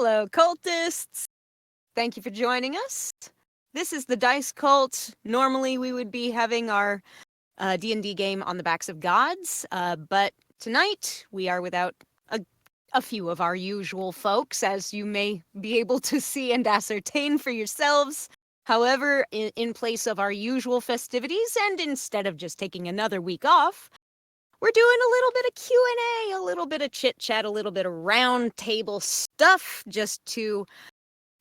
Hello, cultists! Thank you for joining us. This is the Dice Cult. Normally, we would be having our D&D game on the backs of gods, but tonight we are without a few of our usual folks, as you may be able to see and ascertain for yourselves. However, in place of our usual festivities, and instead of just taking another week off, we're doing a little bit of Q&A, a little bit of chit-chat, a little bit of round table stuff, just to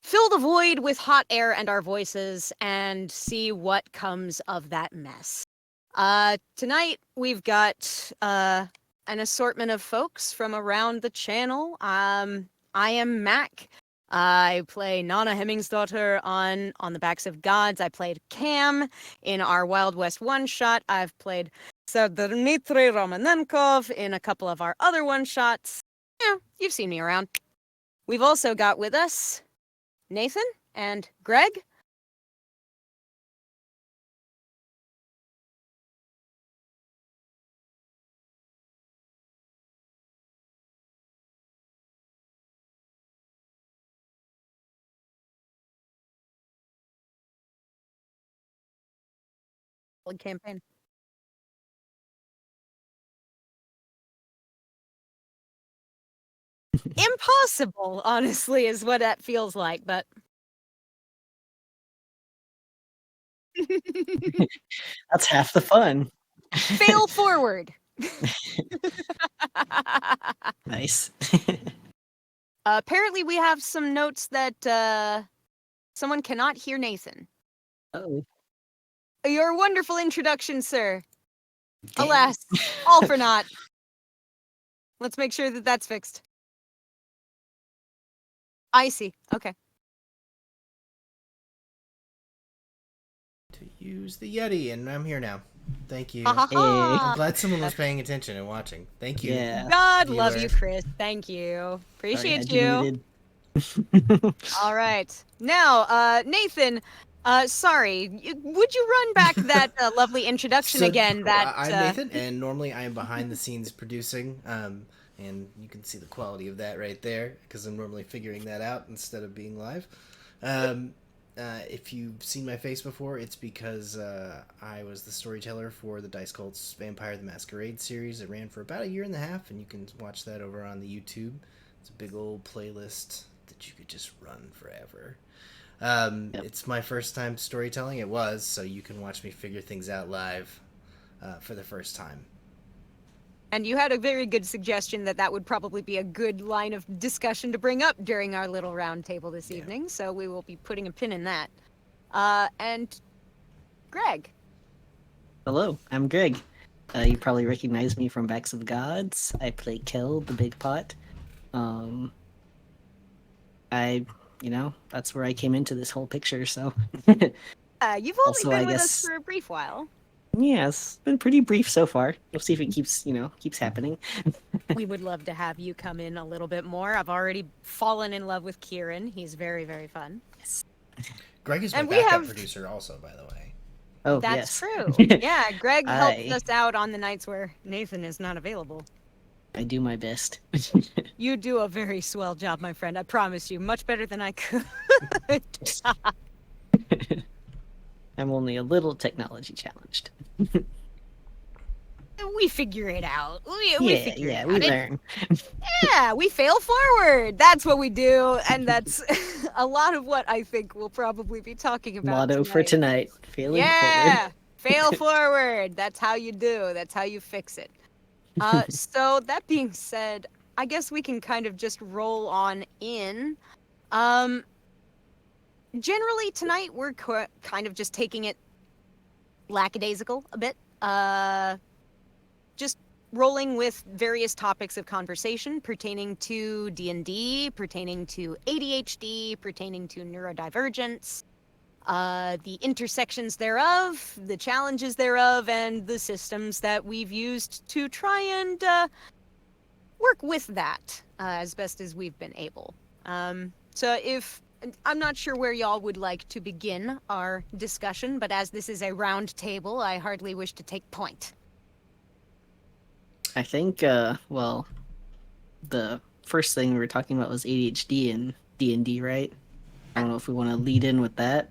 fill the void with hot air and our voices and see what comes of that mess. Tonight, we've got an assortment of folks from around the channel. I am Mac. I play Nana Hemmingsdottir on the Backs of Gods. I played Cam in our Wild West one-shot. I've played Sir Dmitry Romanenkov in a couple of our other one-shots. Yeah, you've seen me around. We've also got with us Nathan and Greg. Campaign. Impossible, honestly, is what that feels like, but That's half the fun. fail forward. Nice. Apparently, we have some notes that someone cannot hear Nathan. Oh, Your wonderful introduction, sir. dang. Alas, all for naught. Let's make sure that that's fixed. I see. Okay. To use the Yeti, and I'm here now. Thank you. Ha ha ha. I'm glad someone was paying attention and watching. Thank you. Yeah. God love viewer. you, Chris. Thank you. Sorry, Appreciate had you. muted. All right. Now, Nathan, sorry. Would you run back that lovely introduction again? That I'm Nathan, and normally I am behind the scenes producing. And you can see the quality of that right there, because I'm normally figuring that out instead of being live. If you've seen my face before, it's because I was the storyteller for the Dice Cult's Vampire the Masquerade series. It ran for about 1.5 years, and you can watch that over on the YouTube. It's a big old playlist that you could just run forever. Yep. It's my first time storytelling. It was, so you can watch me figure things out live for the first time. And you had a very good suggestion that would probably be a good line of discussion to bring up during our little round table this evening, so we will be putting a pin in that. And Greg. Hello, I'm Greg. You probably recognize me from Backs of Gods. I play Kel, the big pot. That's where I came into this whole picture, so. You've only Also, been I with us guess- for a brief while. Yeah, it's been pretty brief so far. We'll see if it keeps happening. We would love to have you come in a little bit more. I've already fallen in love with Kieran. He's very, very fun. Greg is my And we backup have- producer also, by the way. Oh, That's yes. true. Yeah, Greg helps I- us out on the nights where Nathan is not available. I do my best. You do a very swell job, my friend. I promise you. Much better than I could. I'm only a little technology challenged. We figure it out. We figure it out. We learn. Yeah, we fail forward. That's what we do, and that's a lot of what I think we'll probably be talking about. Motto for tonight: failing Yeah, forward. fail forward. That's how you do. That's how you fix it. So that being said, I guess we can kind of just roll on in. Generally tonight we're kind of just taking it lackadaisical a bit. Just rolling with various topics of conversation pertaining to D&D, pertaining to ADHD, pertaining to neurodivergence, the intersections thereof, the challenges thereof, and the systems that we've used to try and work with that as best as we've been able. So I'm not sure where y'all would like to begin our discussion, but as this is a round table, I hardly wish to take point. I think, the first thing we were talking about was ADHD, and D&D, right? I don't know if we want to lead in with that.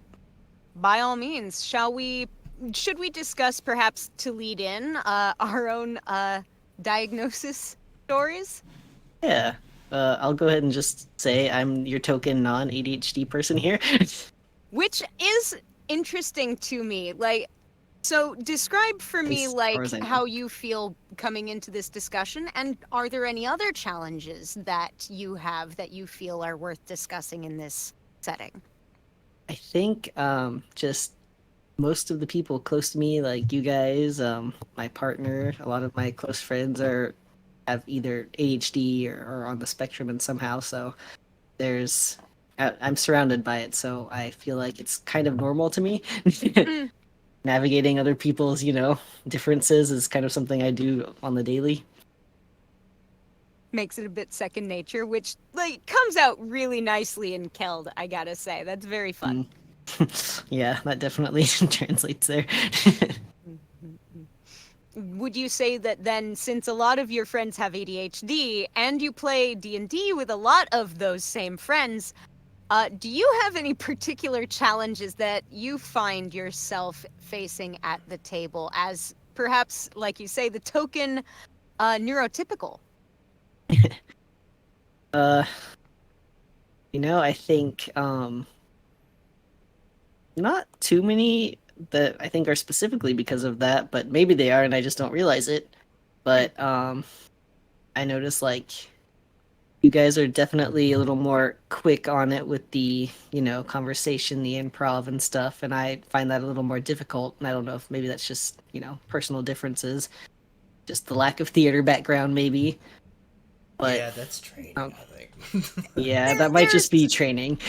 By all means, should we discuss perhaps to lead in our own diagnosis stories? Yeah. I'll go ahead and just say I'm your token non-ADHD person here. Which is interesting to me. Like, so describe for At me, least as far like, as I know. how you feel coming into this discussion, and are there any other challenges that you have that you feel are worth discussing in this setting? I think just most of the people close to me, like you guys, my partner, a lot of my close friends have either ADHD or on the spectrum in somehow. So I'm surrounded by it, so I feel like it's kind of normal to me. Mm, Navigating other people's, differences is kind of something I do on the daily. makes it a bit second nature, which like comes out really nicely in Keld, I gotta say. That's very fun. Yeah, that definitely translates there. Would you say that then, since a lot of your friends have ADHD and you play D&D with a lot of those same friends, do you have any particular challenges that you find yourself facing at the table as perhaps, like you say, the token neurotypical? uh, I think not too many that I think are specifically because of that, but maybe they are and I just don't realize it. But I notice like you guys are definitely a little more quick on it with the, conversation, the improv and stuff, and I find that a little more difficult. And I don't know if maybe that's just, personal differences, just the lack of theater background maybe. But Yeah, that's training, um, I think. yeah, There, that might there's just be training.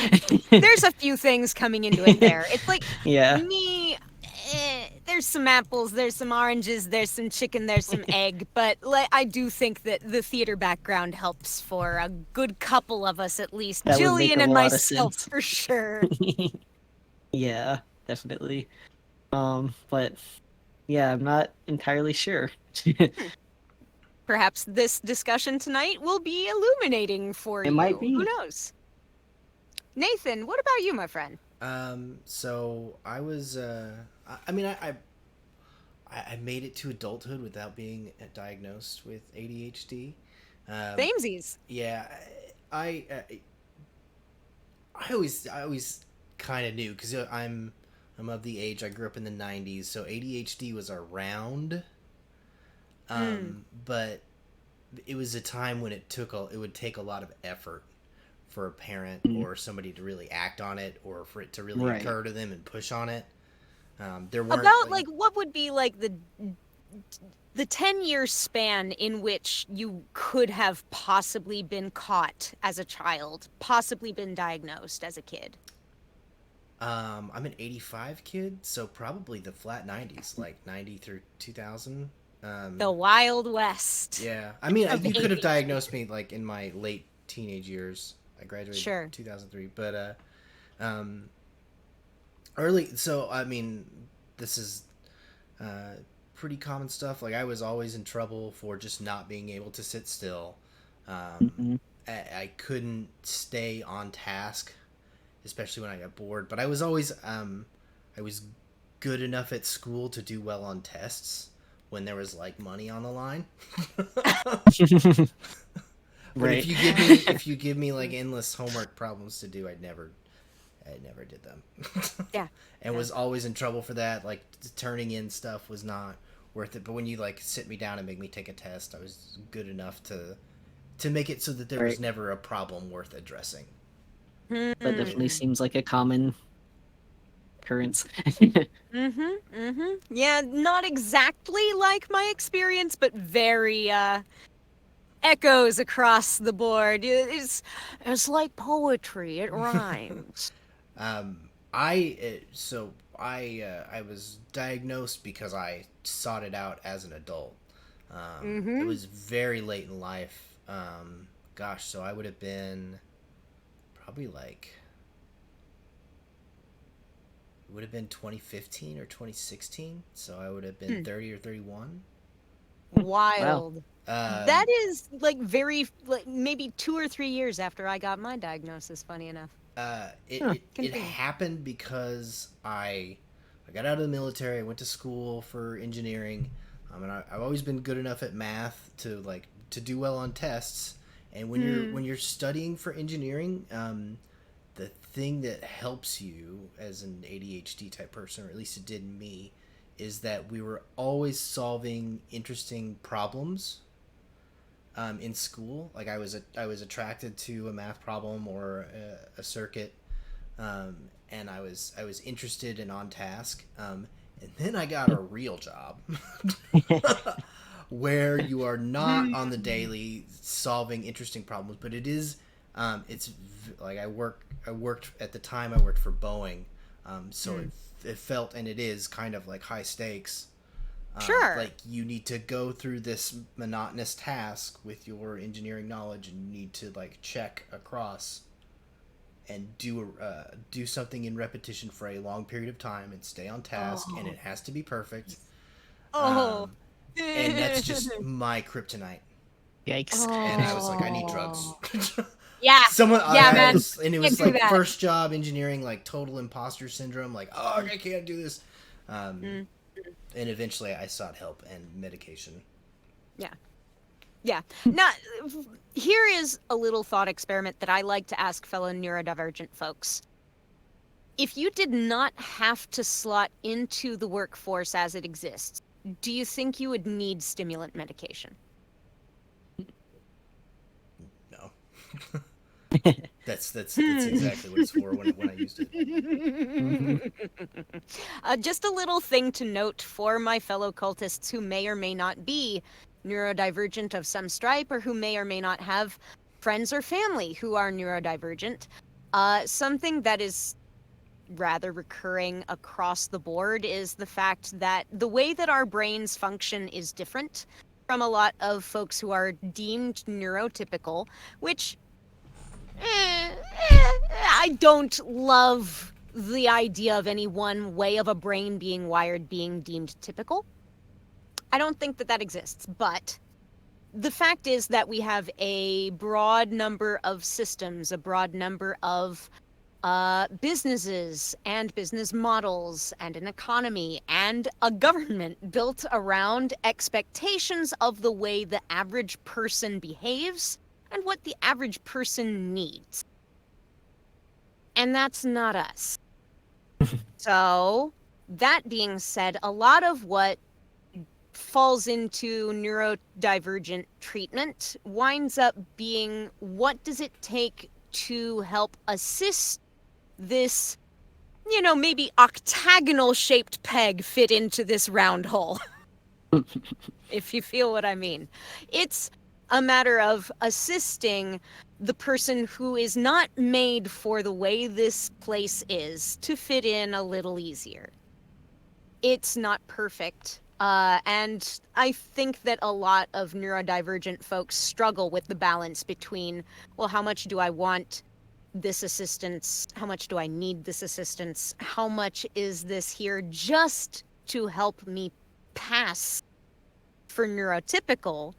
there's a few things coming into it there. It's like Yeah, me. There's some apples, there's some oranges, there's some chicken, there's some egg, but I do think that the theater background helps for a good couple of us at least. that would make Jillian a and lot of myself sense. for sure. Yeah, definitely. But yeah, I'm not entirely sure. Perhaps this discussion tonight will be illuminating for It might you. Who be. knows? Nathan, what about you, my friend? So I was, I mean, I made it to adulthood without being diagnosed with ADHD. Um, Samesies. yeah, I always kind of knew because I'm of the age I grew up in the '90s, so ADHD was around. But it was a time when it would take a lot of effort for a parent Mm, or somebody to really act on it or for it to really right. occur to them and push on it. There weren't About like what would be like the 10-year span in which you could have possibly been caught as a child, possibly been diagnosed as a kid. I'm an '85 kid, so probably the flat '90s, like '90 through 2000. The Wild West Yeah, I mean, of you could have ADHD. diagnosed me like in my late teenage years. I graduated Sure. 2003, but um, early. So I mean, this is pretty common stuff. Like I was always in trouble for just not being able to sit still. Mhm. I couldn't stay on task, especially when I got bored. But I was good enough at school to do well on tests when there was like money on the line. But Right. if you give me like endless homework problems to do, I never did them. Yeah. And was always in trouble for that. Like turning in stuff was not worth it. But when you like sit me down and make me take a test, I was good enough to make it so that there was Right. never a problem worth addressing. That definitely Hmm. seems like a common occurrence. Yeah, not exactly like my experience, but very echoes across the board. It's like poetry. It rhymes. I was diagnosed because I sought it out as an adult. It was very late in life. Gosh, so I would have been probably like it would have been 2015 or 2016. So I would have been 30 or 31. Wow. Wild. That is like very like maybe 2 or 3 years after I got my diagnosis. Funny enough. It Continue. happened because I got out of the military. I went to school for engineering, and I've always been good enough at math to do well on tests. And when you're studying for engineering, the thing that helps you as an ADHD type person, or at least it did me, is that we were always solving interesting problems in school. Like I was attracted to a math problem or a circuit, and I was interested and on task. And then I got a real job where you are not on the daily solving interesting problems, but it is like I worked at the time. I worked for Boeing, so it felt, and it is kind of like high stakes. Sure. Like you need to go through this monotonous task with your engineering knowledge, and you need to like check across and do something in repetition for a long period of time and stay on task, and it has to be perfect. Oh. And that's just my kryptonite. Yikes. And I was like, I need drugs. Yeah. Someone, Yeah, man. and it Can't was do like that. first job engineering, like total imposter syndrome. Like, oh, I can't do this. And eventually, I sought help and medication. Yeah. Yeah. Now, here is a little thought experiment that I like to ask fellow neurodivergent folks. If you did not have to slot into the workforce as it exists, do you think you would need stimulant medication? No. That's exactly what it's for when I used it. Just a little thing to note for my fellow cultists who may or may not be neurodivergent of some stripe, or who may or may not have friends or family who are neurodivergent. Something that is rather recurring across the board is the fact that the way that our brains function is different from a lot of folks who are deemed neurotypical, which I don't love the idea of any one way of a brain being wired being deemed typical. I don't think that that exists, but the fact is that we have a broad number of systems, a broad number of businesses and business models and an economy and a government built around expectations of the way the average person behaves and what the average person needs. And that's not us. So, that being said, a lot of what falls into neurodivergent treatment winds up being, what does it take to help assist this, maybe octagonal shaped peg fit into this round hole? If you feel what I mean. It's a matter of assisting the person who is not made for the way this place is to fit in a little easier. It's not perfect. And I think that a lot of neurodivergent folks struggle with the balance between, well, how much do I want this assistance? How much do I need this assistance? How much is this here just to help me pass for neurotypical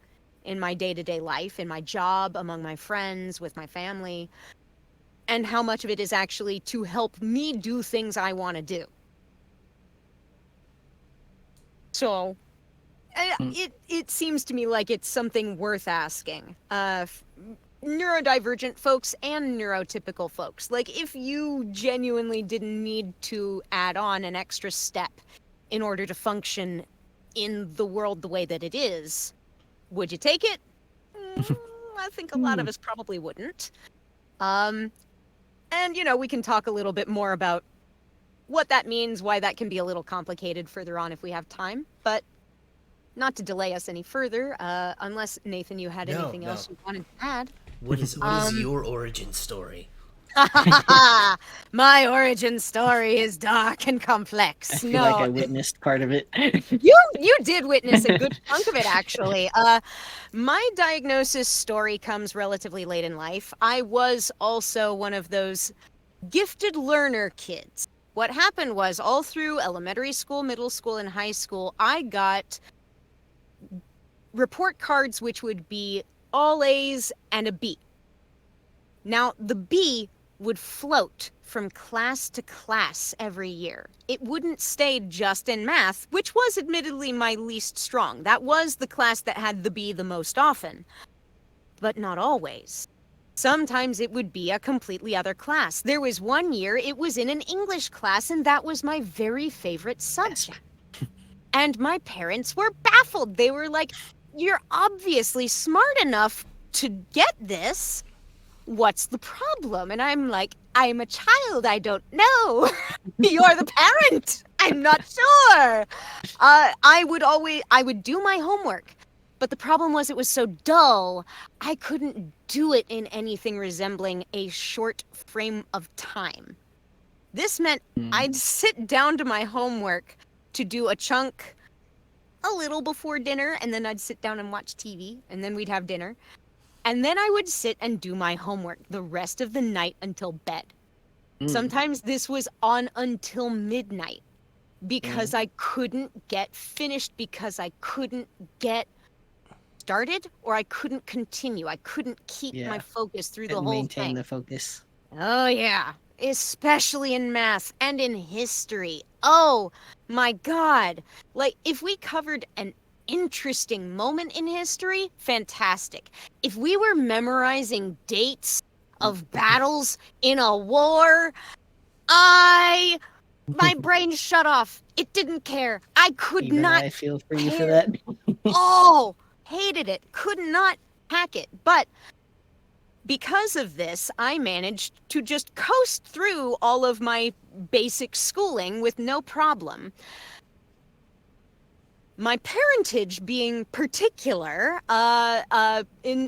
in my day-to-day life, in my job, among my friends, with my family? And how much of it is actually to help me do things I want to do? So, it seems to me like it's something worth asking. Neurodivergent folks and neurotypical folks. Like, if you genuinely didn't need to add on an extra step in order to function in the world the way that it is, would you take it? I think a lot of us probably wouldn't. And, we can talk a little bit more about what that means, why that can be a little complicated further on if we have time, but not to delay us any further, unless, Nathan, you had anything else you wanted to add. What is your origin story? My origin story is dark and complex. I feel like I witnessed part of it. You did witness a good chunk of it, actually. My diagnosis story comes relatively late in life. I was also one of those gifted learner kids. What happened was, all through elementary school, middle school, and high school, I got report cards which would be all A's and a B. Now, the B would float from class to class every year. It wouldn't stay just in math, which was admittedly my least strong. That was the class that had the B the most often, but not always. Sometimes it would be a completely other class. There was one year it was in an English class, and that was my very favorite subject. And my parents were baffled. They were like, "You're obviously smart enough to get this. What's the problem?" And I'm like, "I'm a child. I don't know. You're the parent. I'm not sure." I would do my homework. But the problem was it was so dull, I couldn't do it in anything resembling a short frame of time. This meant I'd sit down to my homework to do a chunk a little before dinner, and then I'd sit down and watch TV, and then we'd have dinner. And then I would sit and do my homework the rest of the night until bed. Sometimes this was on until midnight because I couldn't get finished, because I couldn't get started, or I couldn't continue. I couldn't keep my focus through the And whole maintain thing. the focus. Oh, yeah. Especially in math and in history. Oh, my God. Like, if we covered an interesting moment in history, fantastic. If we were memorizing dates of battles in a war, my brain shut off. It didn't care. I could Even not. I feel for you for that. Oh, hated it. Could not hack it. But because of this, I managed to just coast through all of my basic schooling with no problem. My parentage being particular,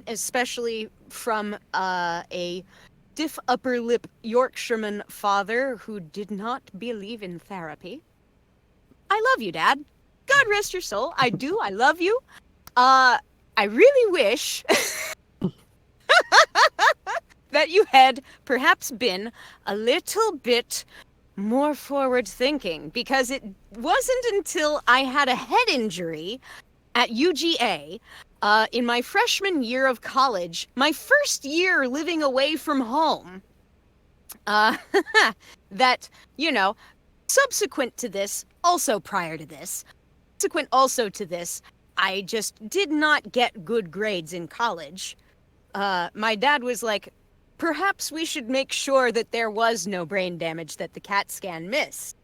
especially from a stiff upper lip Yorkshireman father who did not believe in therapy. I love you, Dad. God rest your soul. I do. I love you. I really wish that you had perhaps been a little bit more forward thinking, because it wasn't until I had a head injury at UGA in my freshman year of college, my first year living away from home, that, subsequent to this, also prior to this, subsequent also to this, I just did not get good grades in college. My dad was like, "Perhaps we should make sure that there was no brain damage that the CAT scan missed,"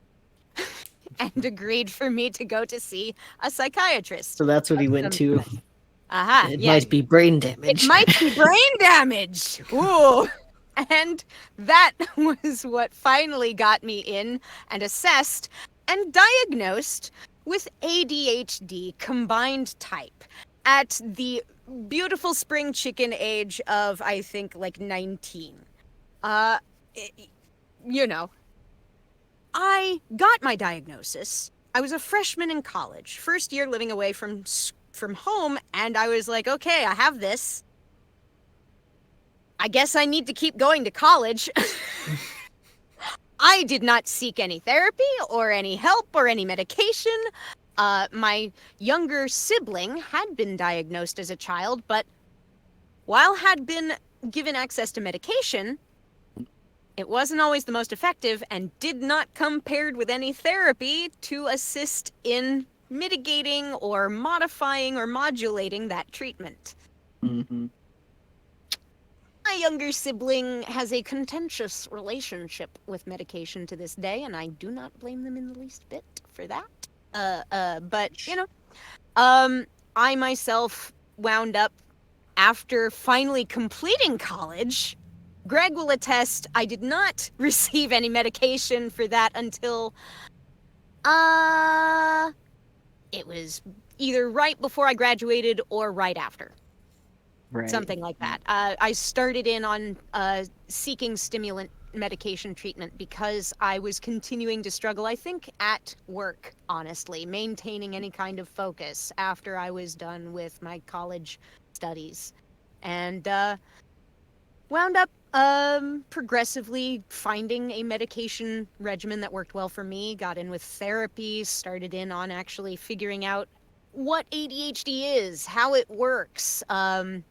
and agreed for me to go to see a psychiatrist. So that's what he went to. Aha, It yeah. might be brain damage. It might be brain damage. Ooh. And that was what finally got me in and assessed and diagnosed with ADHD combined type at the beautiful spring chicken age of, I think, like 19. I got my diagnosis. I was a freshman in college, first year living away from home, and I was like, okay, I have this. I guess I need to keep going to college. I did not seek any therapy or any help or any medication. My younger sibling had been diagnosed as a child, but while had been given access to medication, it wasn't always the most effective and did not come paired with any therapy to assist in mitigating or modifying or modulating that treatment. Mm-hmm. My younger sibling has a contentious relationship with medication to this day, and I do not blame them in the least bit for that. But, I myself wound up, after finally completing college, Greg will attest, I did not receive any medication for that until, it was either right before I graduated or right after. Right. Something like that. I started in on seeking stimulant medication treatment because I was continuing to struggle, I think, at work, honestly, maintaining any kind of focus after I was done with my college studies. And wound up progressively finding a medication regimen that worked well for me, got in with therapy, started in on actually figuring out what ADHD is, how it works, and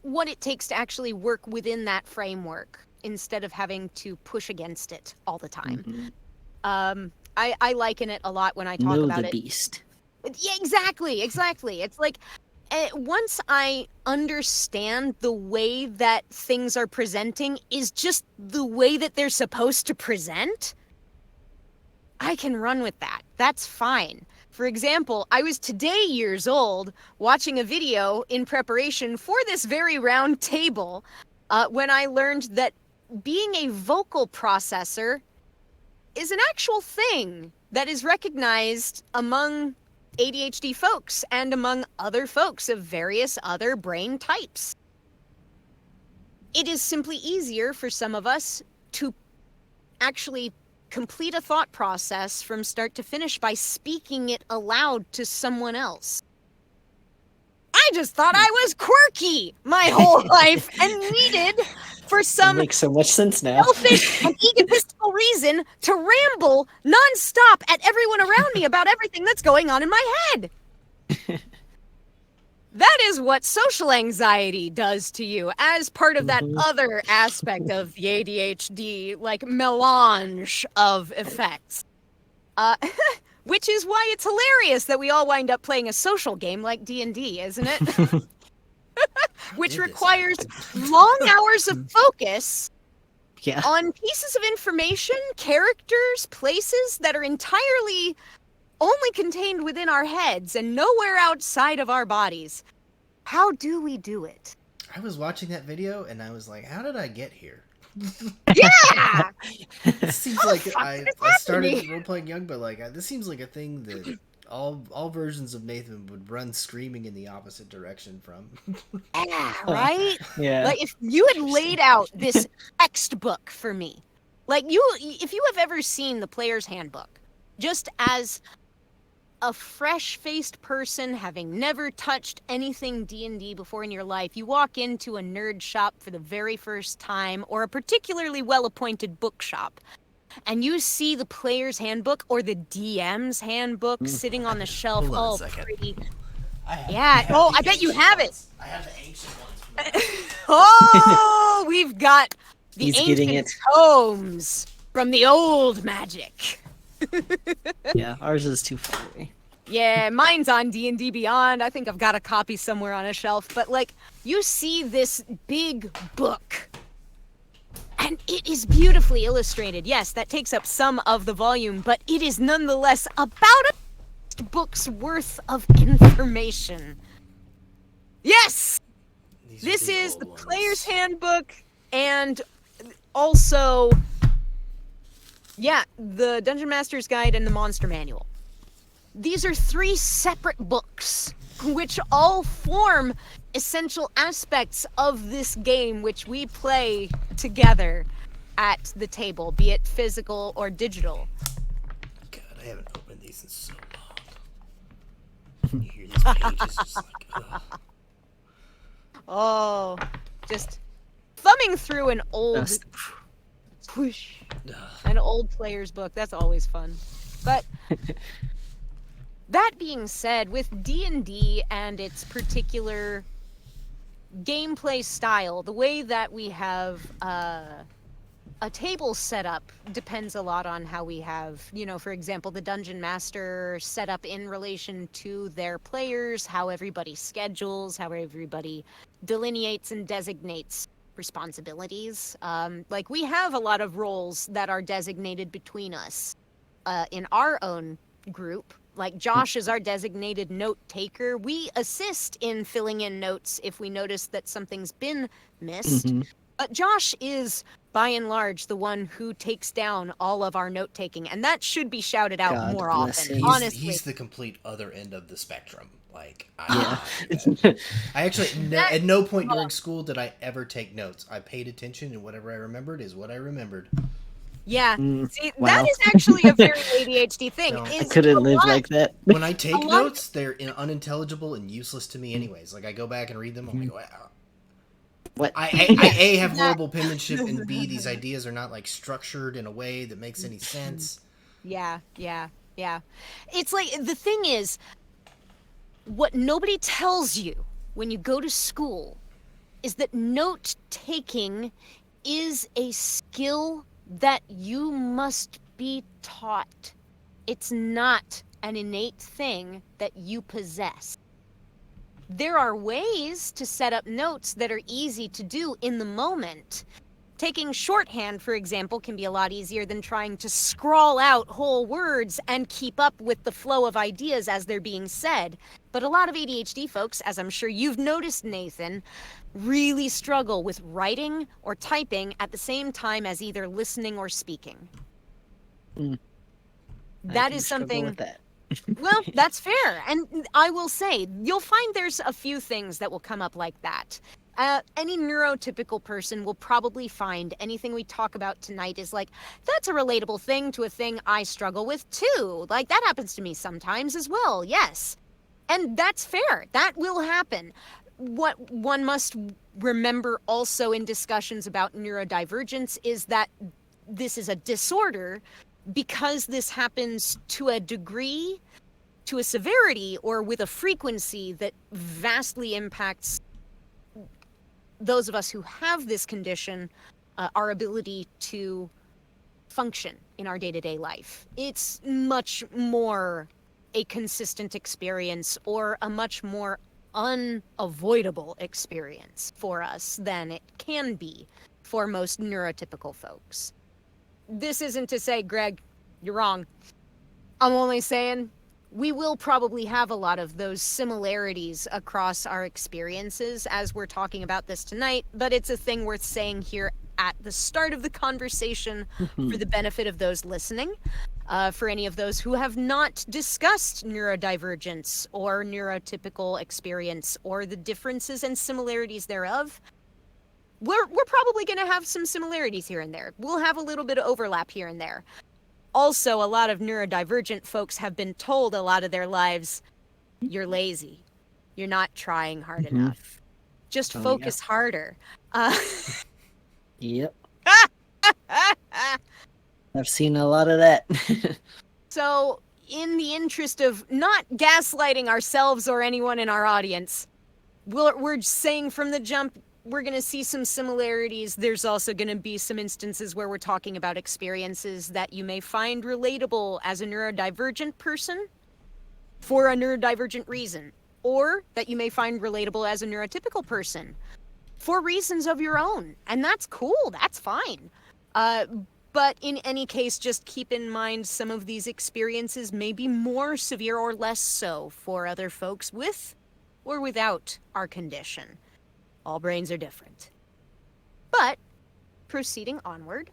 what it takes to actually work within that framework instead of having to push against it all the time. I liken it a lot when I talk Know about the it. beast. Yeah, exactly. It's like once I understand the way that things are presenting is just the way that they're supposed to present, I can run with that. That's fine. For example, I was today years old watching a video in preparation for this very round table when I learned that being a vocal processor is an actual thing that is recognized among ADHD folks and among other folks of various other brain types. It is simply easier for some of us to actually complete a thought process from start to finish by speaking it aloud to someone else. I just thought I was quirky my whole life and needed, for It some makes so much sense now. selfish and egotistical reason, to ramble nonstop at everyone around me about everything that's going on in my head. That is what social anxiety does to you as part of that other aspect of the ADHD, like, melange of effects. Which is why it's hilarious that we all wind up playing a social game like D&D, isn't it? Which requires long hours of focus Yeah. on pieces of information, characters, places that are entirely only contained within our heads and nowhere outside of our bodies. How do we do it? I was watching that video and I was like, how did I get here? Yeah! It seems like fuck I is started happening? role playing young, but like this seems like a thing that all versions of Nathan would run screaming in the opposite direction from. Yeah, right? Yeah. Like, if you had laid out this textbook for me, like, if you have ever seen the Player's Handbook, just as a fresh-faced person having never touched anything D&D before in your life, you walk into a nerd shop for the very first time, or a particularly well-appointed bookshop, and you see the Player's Handbook or the DM's Handbook sitting on the shelf, Hold on a all second. pretty. I Yeah. have Oh, the I bet you ancient have it. ones. I have the ancient ones. Oh, we've got the He's getting ancient it. tomes from the old magic. Yeah, ours is too far away. Yeah, mine's on D&D Beyond. I think I've got a copy somewhere on a shelf. But, like, you see this big book, and it is beautifully illustrated. Yes, that takes up some of the volume, but it is nonetheless about a book's worth of information. Yes! These are This the is old the ones. Player's Handbook, and also, yeah, the Dungeon Master's Guide and the Monster Manual. These are 3 separate books, which all form essential aspects of this game, which we play together at the table, be it physical or digital. God, I haven't opened these in so long. You hear these pages just like, ugh. Oh, just thumbing through an old, Just- whoosh, Ugh. an old player's book. That's always fun. But that being said, with D&D and its particular gameplay style, the way that we have a table set up depends a lot on how we have, for example, the Dungeon Master set up in relation to their players, how everybody schedules, how everybody delineates and designates responsibilities. Like, we have a lot of roles that are designated between us in our own group. Like, Josh is our designated note taker. We assist in filling in notes if we notice that something's been missed. Mhm. But Josh is, by and large, the one who takes down all of our note taking, and that should be shouted out God more bless often. him. Honestly, He's the complete other end of the spectrum. Like, Yeah. I actually, at no point during school did I ever take notes. I paid attention, and whatever I remembered is what I remembered. yeah. Mm, See, wow. that is actually a very ADHD thing. No. I is couldn't a live lot- like that. When I take lot- notes, they're unintelligible and useless to me anyways. Like, I go back and read them, I'm like, wow. What? I A, have horrible penmanship, and B, these ideas are not, like, structured in a way that makes any sense. Yeah, yeah. Yeah. It's like, the thing is, what nobody tells you when you go to school is that note taking is a skill that you must be taught. It's not an innate thing that you possess. There are ways to set up notes that are easy to do in the moment. Taking shorthand, for example, can be a lot easier than trying to scrawl out whole words and keep up with the flow of ideas as they're being said. But a lot of ADHD folks, as I'm sure you've noticed, Nathan, really struggle with writing or typing at the same time as either listening or speaking. I That do is struggle something. with that. Well, that's fair. And I will say, you'll find there's a few things that will come up like that. Any neurotypical person will probably find anything we talk about tonight is like, that's a relatable thing to a thing I struggle with too. Like, that happens to me sometimes as well, yes. And that's fair. That will happen. What one must remember also in discussions about neurodivergence is that this is a disorder because this happens to a degree, to a severity, or with a frequency that vastly impacts those of us who have this condition, our ability to function in our day-to-day life. It's much more a consistent experience or a much more unavoidable experience for us than it can be for most neurotypical folks. This isn't to say, Greg, you're wrong. I'm only saying we will probably have a lot of those similarities across our experiences as we're talking about this tonight, but it's a thing worth saying here at the start of the conversation for the benefit of those listening. For any of those who have not discussed neurodivergence or neurotypical experience or the differences and similarities thereof, we're probably going to have some similarities here and there. We'll have a little bit of overlap here and there. Also, a lot of neurodivergent folks have been told a lot of their lives, you're lazy. You're not trying hard enough. Just Oh, focus harder. Yep. I've seen a lot of that. So, in the interest of not gaslighting ourselves or anyone in our audience, we're saying from the jump, we're going to see some similarities. There's also going to be some instances where we're talking about experiences that you may find relatable as a neurodivergent person for a neurodivergent reason, or that you may find relatable as a neurotypical person for reasons of your own. And that's cool. That's fine. But in any case, just keep in mind some of these experiences may be more severe or less so for other folks with or without our condition. All brains are different. But proceeding onward,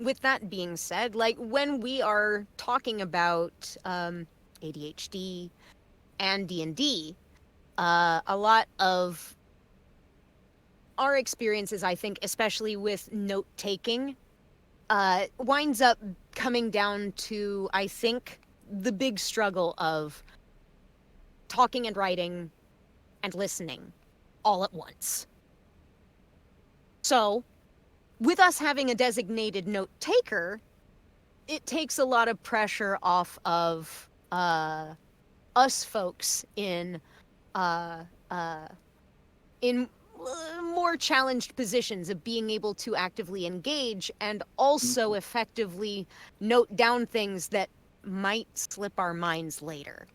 with that being said, like when we are talking about ADHD and D&D, a lot of our experiences, I think, especially with note taking, winds up coming down to, I think, the big struggle of talking and writing and listening all at once. So, with us having a designated note taker, it takes a lot of pressure off of us folks in more challenged positions of being able to actively engage and also effectively note down things that might slip our minds later.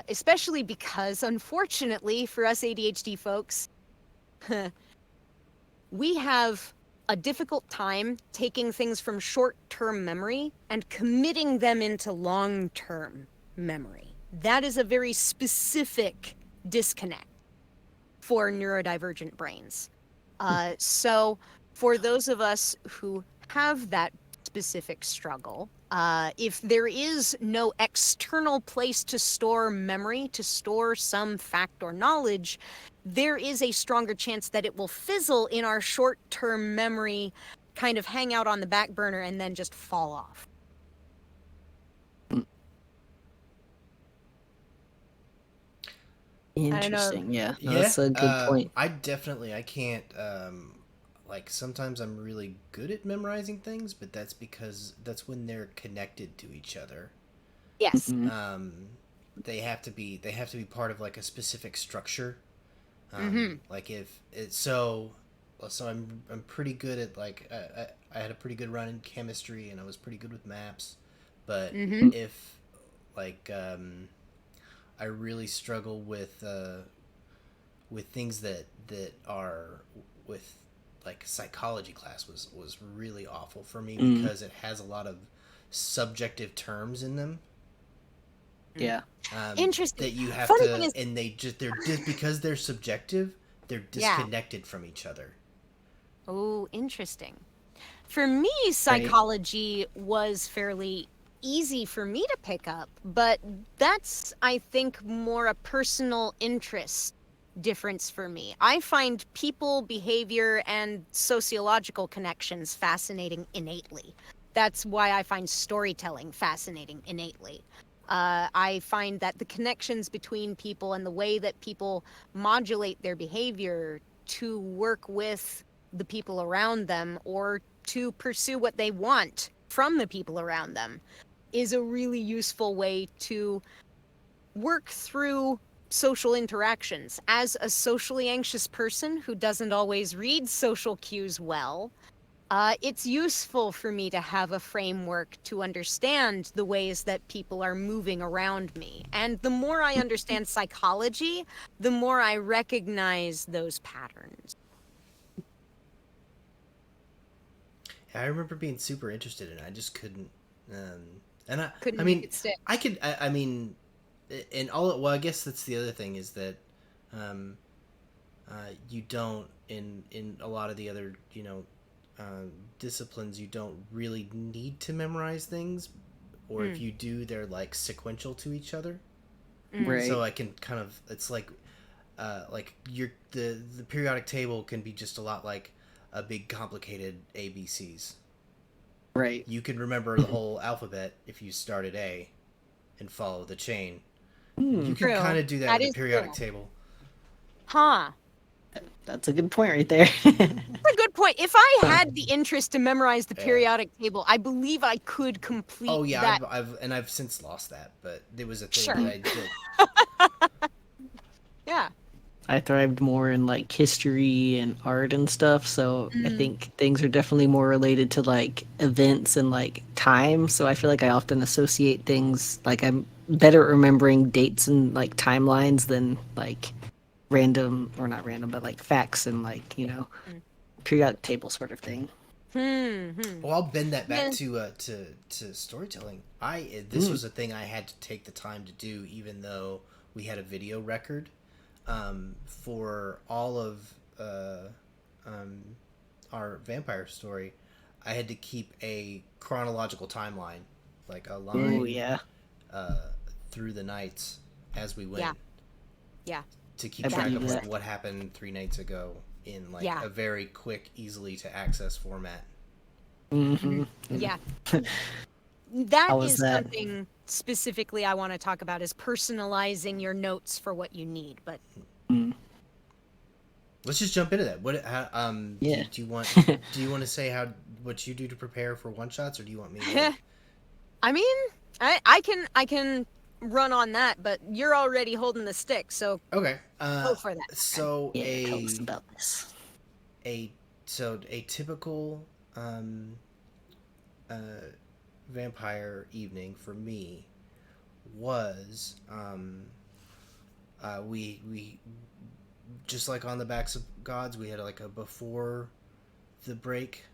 Especially because, unfortunately, for us ADHD folks, we have a difficult time taking things from short-term memory and committing them into long-term memory. That is a very specific disconnect for neurodivergent brains. So for those of us who have that specific struggle, if there is no external place to store memory, to store some fact or knowledge, there is a stronger chance that it will fizzle in our short-term memory, kind of hang out on the back burner and then just fall off. Interesting. Yeah, no, Yeah, that's a good point. I can't like sometimes I'm really good at memorizing things, but that's because that's when they're connected to each other. Yes. Mhm. They have to be part of like a specific structure. Mm-hmm. Like if it's so I'm pretty good at like I had a pretty good run in chemistry and I was pretty good with maps, but Mm-hmm. if like I really struggle with things that are with like psychology class was really awful for me Mm. because it has a lot of subjective terms in them Yeah. Interesting. that you have Funny thing to, is, and because they're subjective, they're yeah. disconnected from each other. Oh, interesting. For me, Right. psychology was fairly easy for me to pick up, but that's, I think, more a personal interest difference for me. I find people, behavior, and sociological connections fascinating innately. That's why I find storytelling fascinating innately. I find that the connections between people and the way that people modulate their behavior to work with the people around them or to pursue what they want from the people around them is a really useful way to work through social interactions. As a socially anxious person who doesn't always read social cues well, it's useful for me to have a framework to understand the ways that people are moving around me. And the more I understand psychology, the more I recognize those patterns. I remember being super interested in it. I just couldn't. And I Couldn't make mean, it stick. I could. I mean, and all. Well, I guess that's the other thing is that, um, you don't in a lot of the other disciplines you don't really need to memorize things, or if Mm, you do, they're like sequential to each other. mm, So Right. I can kind of it's like your the periodic table can be just a lot like a big complicated ABCs. Right. You can remember the whole alphabet if you start at A and follow the chain. You Hmm. can kind true. of do that That with a is periodic true. table. Huh. That's a good point right there. That's a good point. If I had the interest to memorize the Yeah. periodic table, I believe I could complete Oh yeah, that. I've since lost that, but it was a thing Sure. that Mm. I did. Yeah. I thrived more in like history and art and stuff, so I Mm, think things are definitely more related to like events and like time. So I feel like I often associate things like I'm better at remembering dates and like timelines than like random or not random, but like facts and like, mm. periodic table sort of thing. Hmm. Well, I'll bend that back Yeah. to storytelling. This Mm. was a thing I had to take the time to do, even though we had a video record for all of um, our vampire story. I had to keep a chronological timeline, like a Oh line yeah, uh, through the nights as we Yeah. went Yeah. to keep I That track believe of makes like that. sense. what happened 3 nights ago in like Yeah. a very quick, easily to access format. Mhm. Hmm. Yeah. How That was is that? something specifically I want to talk about is personalizing your notes for what you need. But Mm. Let's just jump into that. Yeah. do you want to say how what you do to prepare for one shots, or do you want me to like? I mean, I can run on that, but you're already holding the stick, so Okay. go for that. Okay. So Yeah, tell us about this. a a typical um uh vampire evening for me was we just like on the backs of gods, we had like a before the break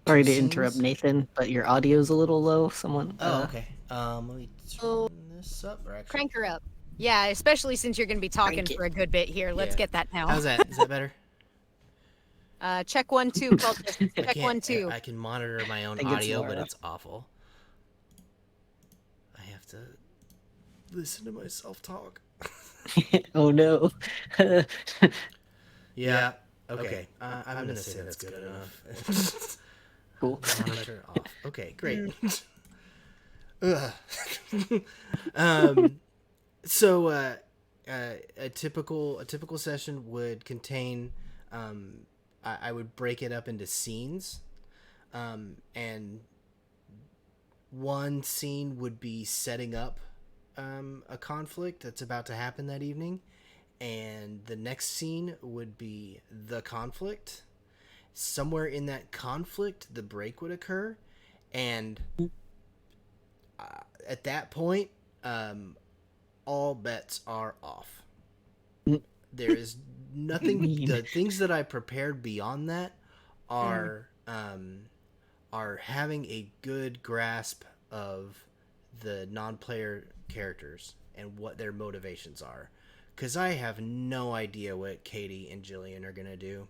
two Sorry to interrupt, scenes. Nathan, but your audio's a little low. Someone, Oh, okay. Let me So turn this up, or actually, crank her up. Yeah, especially since you're going to be talking crank it. for a good bit here. Let's yeah. get that now. How's that? Is that better? Check 1 2, cultist. I Check can't. 1 2. I can monitor my own I think it's audio, but Laura. it's awful. I have to listen to myself talk. Oh no. Yeah. Okay. I'm gonna say that's good enough. Cool. Monitor off. Okay. Great. Mm. Ugh. um. So, a typical session would contain I would break it up into scenes, and one scene would be setting up a conflict that's about to happen that evening, and the next scene would be the conflict. Somewhere in that conflict, the break would occur, and at that point, all bets are off. There is nothing. The things that I prepared beyond that are having a good grasp of the non-player characters and what their motivations are, because I have no idea what Katie and Jillian are gonna do.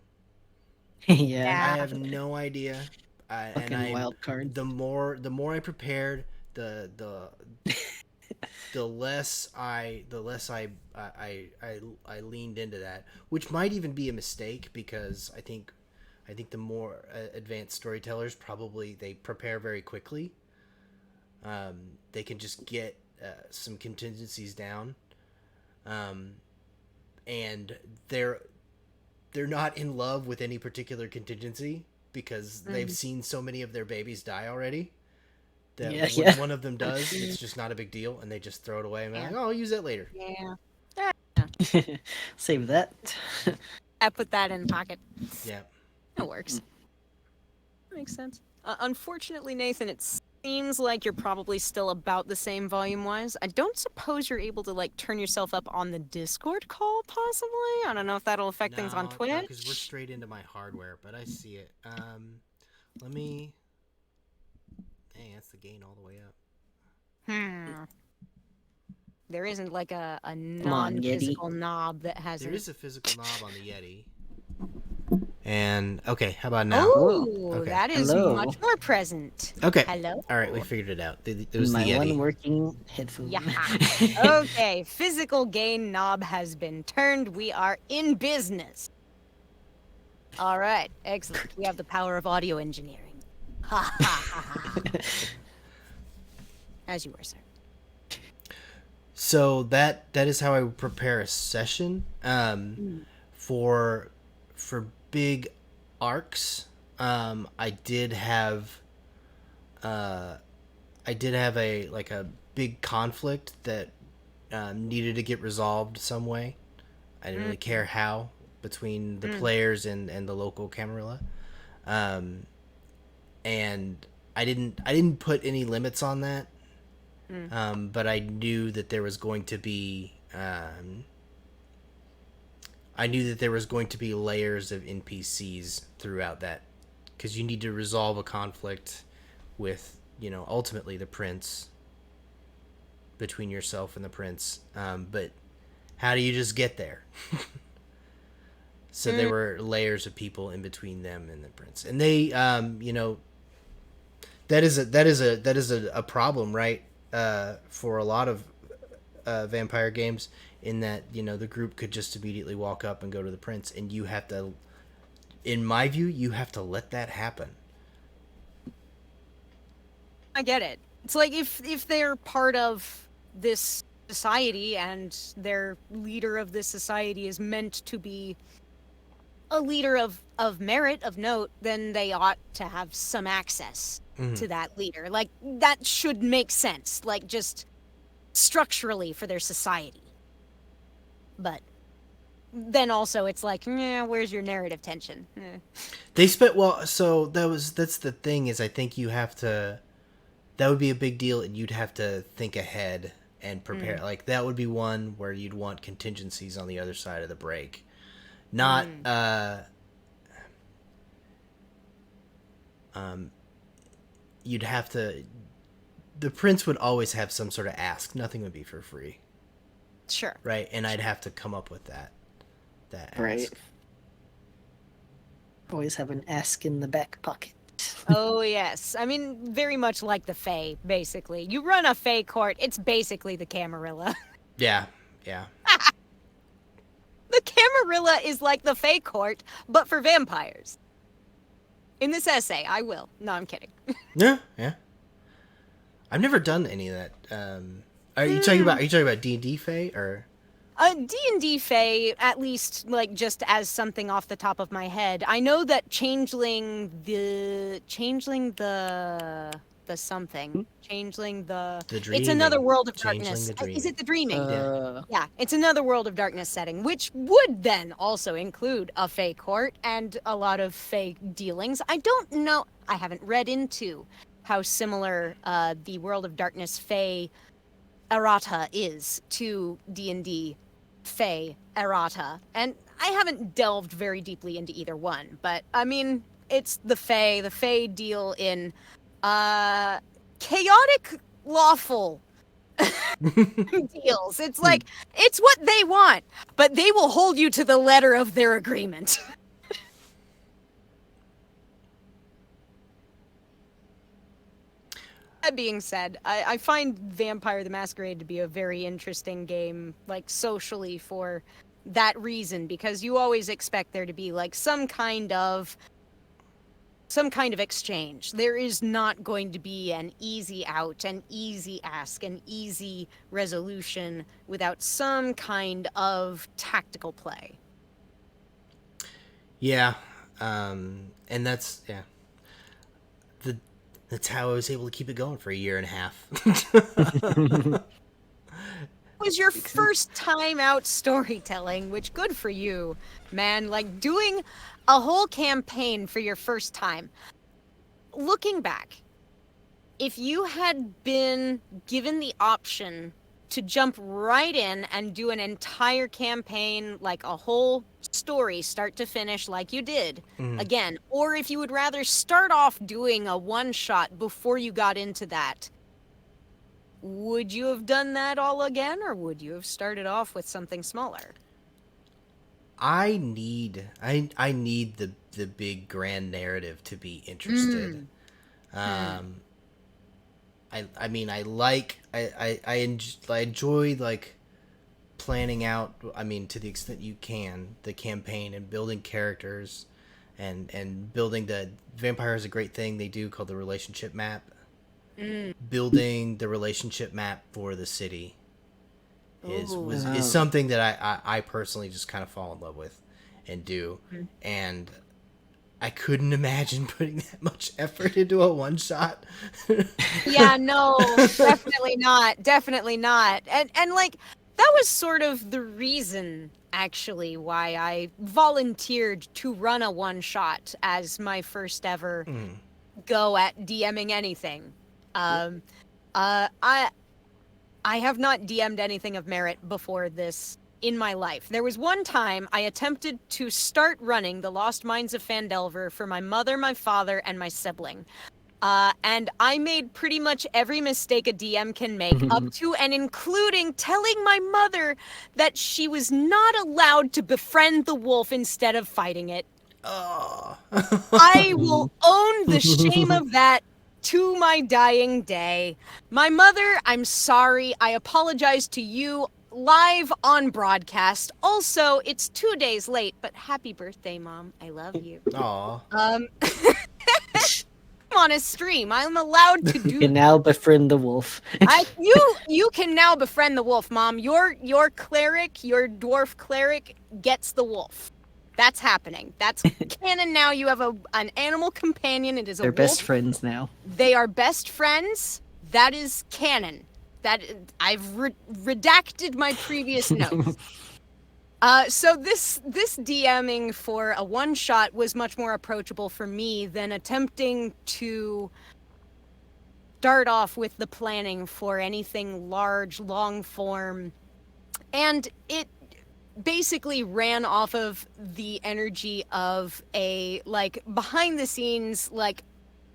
Yeah. I have no idea. Fucking wild card. The more I prepared, the less I leaned into that, which might even be a mistake, because I think the more advanced storytellers probably they prepare very quickly. They can just get some contingencies down, and they're not in love with any particular contingency because they've seen so many of their babies die already. That when one of them does, it's just not a big deal, and they just throw it away and be like, "Oh, I'll use that later." Yeah. Save that. I put that in pocket. Yeah. That works. Makes sense. Unfortunately, Nathan, it seems like you're probably still about the same volume-wise. I don't suppose you're able to, like, turn yourself up on the Discord call, possibly? I don't know if that'll affect things on Twitch. No, because we're straight into my hardware, but I see it. Let me... Hey, that's the gain all the way up. There isn't, like, a on, non-physical knob that has There it. is a physical knob on the Yeti. And, okay, how about now? Oh, Okay. that is Hello. much more present. Okay. Hello? All right, we figured it out. It was My the Yeti. one working headphone. Yeah. Okay, physical gain knob has been turned. We are in business. All right, excellent. We have the power of audio engineering. Ha ha ha ha. As you were, sir. So that is how I would prepare a session. For big arcs, I did have a big conflict that needed to get resolved some way. I didn't really care how, between the players and the local Camarilla. And I didn't put any limits on that. But I knew that there was going to be layers of NPCs throughout that, because you need to resolve a conflict with, ultimately the prince, between yourself and the prince. But how do you just get there? So there were layers of people in between them and the prince, and they, that is a problem, right? For a lot of vampire games, in that the group could just immediately walk up and go to the prince, and you have to, in my view, you have to let that happen. I get it. It's like if they're part of this society and their leader of this society is meant to be a leader of merit, of note, then they ought to have some access to that leader. Like, that should make sense, like, just structurally for their society. But then also it's like, where's your narrative tension? They spent, well, so that's the thing, is I think you have to, that would be a big deal, and you'd have to think ahead and prepare. Like, that would be one where you'd want contingencies on the other side of the break. Not, you'd have to, the prince would always have some sort of ask. Nothing would be for free. Sure. Right? And I'd have to come up with that ask. Right. Always have an ask in the back pocket. Oh, yes. I mean, very much like the Fae, basically. You run a Fae court, it's basically the Camarilla. Yeah. The Camarilla is like the Fae court, but for vampires. In this essay, I will. No, I'm kidding. Yeah. I've never done any of that. Are you talking about D&D Fae, or? D&D Fae, at least like just as something off the top of my head, I know that changeling the something. Changeling the The It's another dreaming. world of Changeling darkness. the Is it dreaming. the dreaming? Yeah, it's another world of darkness setting, which would then also include a Fae court and a lot of Fae dealings. I don't know. I haven't read into how similar the world of darkness Fae errata is to D&D Fae errata, and I haven't delved very deeply into either one, but I mean, it's the Fae. The Fae deal in chaotic lawful deals. It's like, it's what they want, but they will hold you to the letter of their agreement. That being said, I find Vampire the Masquerade to be a very interesting game, like socially for that reason, because you always expect there to be like some kind of exchange. There is not going to be an easy out, an easy ask, an easy resolution without some kind of tactical play. Yeah, and that's that's how I was able to keep it going for a year and a half. Was your first time out storytelling, which good for you, man. Like doing a whole campaign for your first time. Looking back, if you had been given the option to jump right in and do an entire campaign, like a whole story, start to finish, like you did, again, or if you would rather start off doing a one-shot before you got into that, would you have done that all again, or would you have started off with something smaller? I need the big grand narrative to be interested. I mean I enjoy like planning out, I mean, to the extent you can, the campaign and building characters and building the Vampire is a great thing they do called the relationship map. Building the relationship map for the city is something that I personally just kind of fall in love with and do. And I couldn't imagine putting that much effort into a one shot. Yeah, no, definitely not. Definitely not. And like that was sort of the reason actually why I volunteered to run a one shot as my first ever go at DMing anything. I have not DM'd anything of merit before this in my life. There was one time I attempted to start running the Lost Mines of Phandelver for my mother, my father, and my sibling. And I made pretty much every mistake a DM can make, up to and including telling my mother that she was not allowed to befriend the wolf instead of fighting it. Oh. I will own the shame of that to my dying day. My mother, I'm sorry. I apologize to you live on broadcast. Also, it's 2 days late, but happy birthday, Mom. I love you. Aw. I'm on a stream. I'm allowed to do You can now befriend the wolf. you can now befriend the wolf, Mom. Your cleric, your dwarf cleric gets the wolf. That's happening. That's canon now. You have an animal companion. It is a They're wolf. best friends now. They are best friends. That is canon. That I've redacted my previous notes. So this DMing for a one shot was much more approachable for me than attempting to start off with the planning for anything large, long form, and it basically ran off of the energy of a like behind the scenes like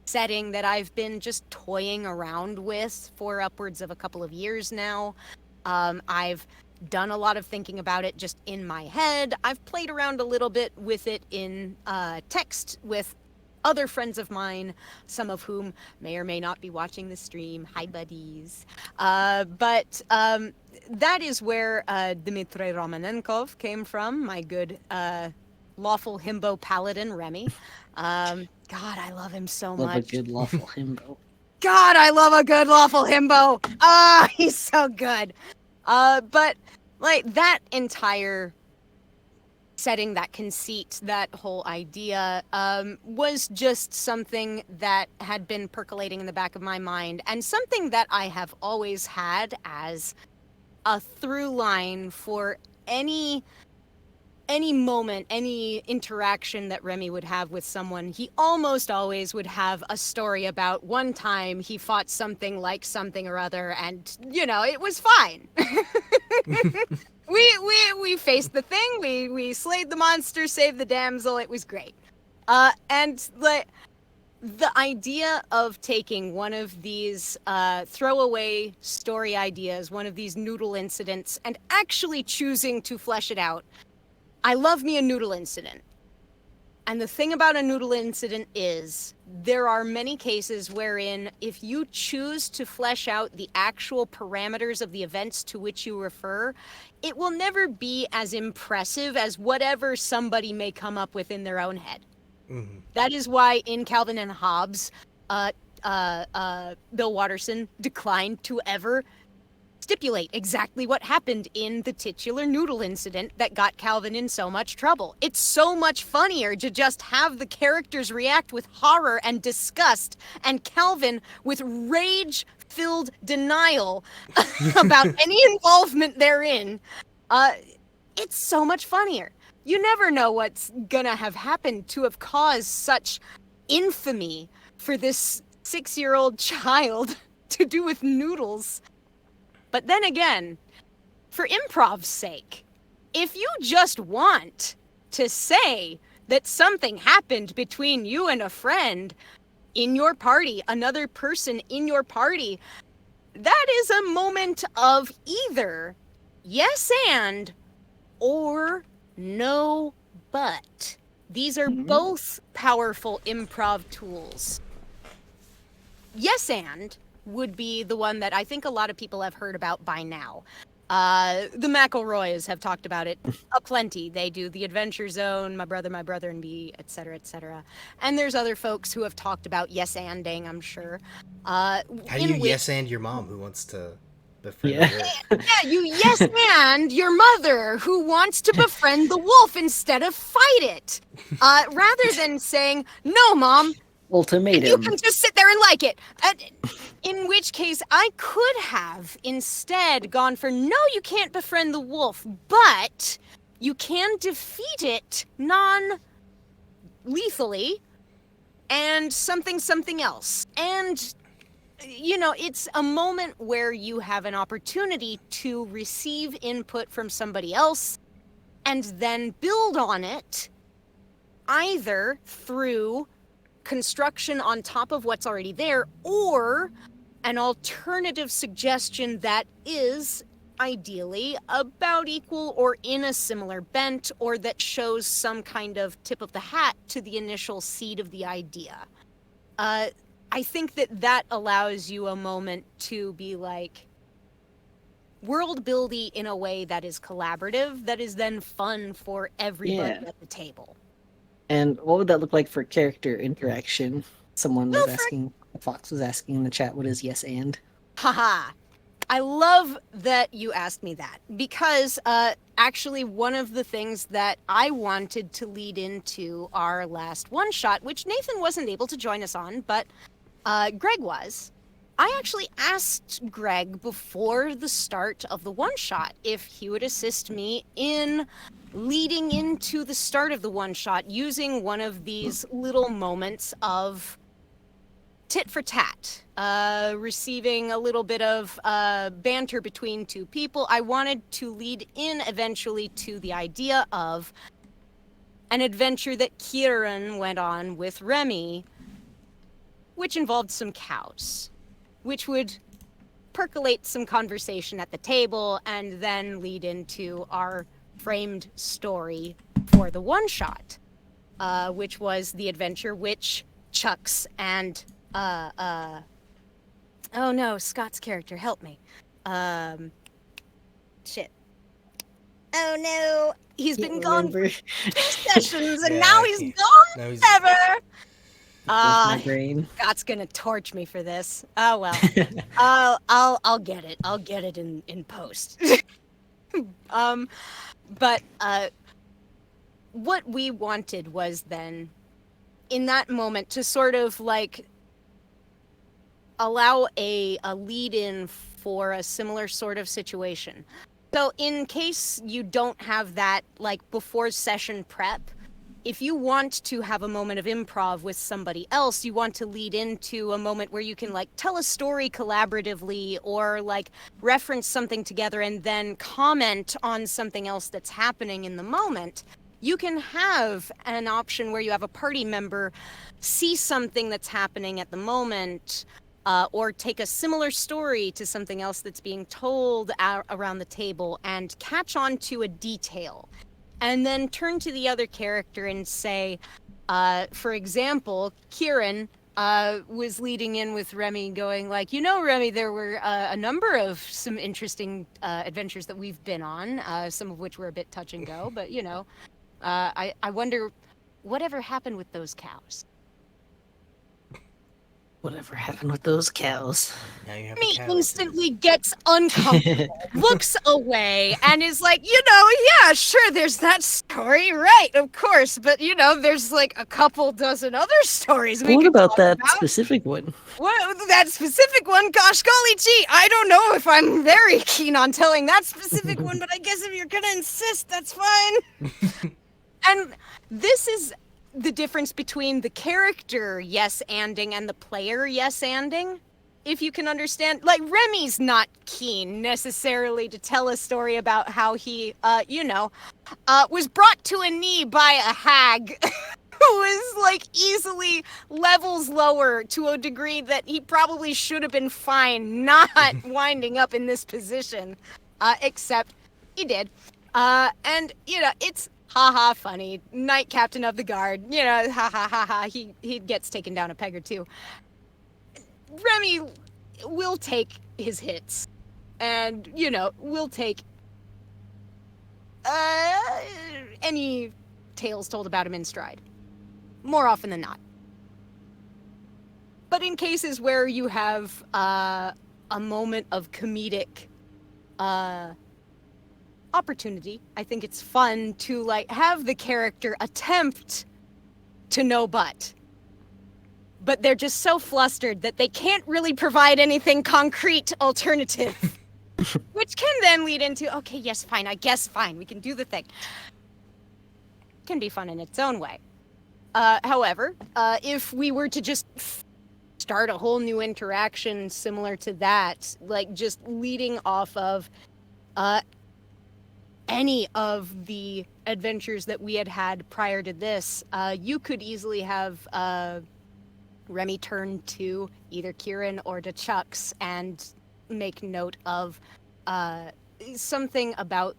setting that I've been just toying around with for upwards of a couple of years now. I've done a lot of thinking about it just in my head. I've played around a little bit with it in text with other friends of mine, some of whom may or may not be watching the stream. Hi, buddies. But that is where Dmitry Romanenkov came from, my good lawful himbo paladin, Remy. God, I love him so Love much. a good lawful himbo. God, I love a good lawful himbo. Ah, he's so good. But like that entire setting, that conceit, that whole idea was just something that had been percolating in the back of my mind, and something that I have always had as a through line for any moment, any interaction that Remy would have with someone. He almost always would have a story about one time he fought something like something or other, and it was fine. we faced the thing, we slayed the monster, saved the damsel. It was great. And the idea of taking one of these throwaway story ideas, one of these noodle incidents, and actually choosing to flesh it out. I love me a noodle incident. And the thing about a noodle incident is there are many cases wherein if you choose to flesh out the actual parameters of the events to which you refer, it will never be as impressive as whatever somebody may come up with in their own head. Mm-hmm. That is why in Calvin and Hobbes, Bill Watterson declined to ever stipulate exactly what happened in the titular noodle incident that got Calvin in so much trouble. It's so much funnier to just have the characters react with horror and disgust, and Calvin with rage-filled denial about any involvement therein. It's so much funnier. You never know what's gonna have happened to have caused such infamy for this 6-year-old child to do with noodles. But then again, for improv's sake, if you just want to say that something happened between you and a friend in your party, another person in your party, that is a moment of either yes and or no but. These are both powerful improv tools. Yes and would be the one that I think a lot of people have heard about by now. The McElroys have talked about it aplenty. They do the Adventure Zone, My Brother and Me, etc., etc. And there's other folks who have talked about yes-anding, I'm sure. How do you yes-and your mom who wants to befriend the wolf? Yeah, you yes-and your mother who wants to befriend the wolf instead of fight it. Rather than saying, no, Mom, ultimatum. you can just sit there and like it. In which case, I could have instead gone for, no, you can't befriend the wolf, but you can defeat it non-lethally and something else. And, it's a moment where you have an opportunity to receive input from somebody else and then build on it, either through construction on top of what's already there, or an alternative suggestion that is ideally about equal or in a similar bent, or that shows some kind of tip of the hat to the initial seed of the idea. I think that allows you a moment to be like world building in a way that is collaborative, that is then fun for everybody at the table. And what would that look like for character interaction? Someone was asking, Fox was asking in the chat, what is yes and? Haha. I love that you asked me that, because actually one of the things that I wanted to lead into our last one-shot, which Nathan wasn't able to join us on, but Greg was. I actually asked Greg before the start of the one-shot if he would assist me in leading into the start of the one-shot using one of these little moments of tit for tat, receiving a little bit of banter between two people. I wanted to lead in eventually to the idea of an adventure that Kieran went on with Remy, which involved some cows, which would percolate some conversation at the table and then lead into our framed story for the one-shot, which was the adventure which Chucks and oh no, Scott's character, help me. Shit. Oh no, he's been gone for 2 sessions and now he's gone forever. My brain. Scott's gonna torch me for this. Oh well. I'll get it. I'll get it in post. But what we wanted was then, in that moment, to sort of like allow a lead in for a similar sort of situation. So in case you don't have that like before session prep, if you want to have a moment of improv with somebody else, you want to lead into a moment where you can like tell a story collaboratively or like reference something together and then comment on something else that's happening in the moment. You can have an option where you have a party member see something that's happening at the moment, or take a similar story to something else that's being told around the table and catch on to a detail. And then turn to the other character and say, for example, Kieran was leading in with Remy going like, Remy, there were a number of some interesting adventures that we've been on, some of which were a bit touch and go, but I wonder whatever happened with those cows. Whatever happened with those cows? Now you have the Me cow instantly gets uncomfortable, looks away, and is like, yeah, sure, there's that story, right, of course, but there's like a couple dozen other stories we What could about talk that about. specific one? What, that specific one? Gosh golly gee, I don't know if I'm very keen on telling that specific one, but I guess if you're gonna insist, that's fine. And this is the difference between the character yes-anding and the player yes-anding. If you can understand, like Remy's not keen necessarily to tell a story about how he, was brought to a knee by a hag who was like easily levels lower to a degree that he probably should have been fine not winding up in this position, except he did. And it's haha funny. Knight Captain of the Guard, ha ha ha ha. He gets taken down a peg or two. Remy will take his hits, and will take any tales told about him in stride, more often than not. But in cases where you have a moment of comedic opportunity, I think it's fun to like have the character attempt to know but they're just so flustered that they can't really provide anything concrete alternative. Which can then lead into, okay, yes, fine, I guess fine, we can do the thing. Can be fun in its own way. However, if we were to just start a whole new interaction similar to that, like just leading off of any of the adventures that we had had prior to this, you could easily have Remy turn to either Kieran or to Chucks and make note of something about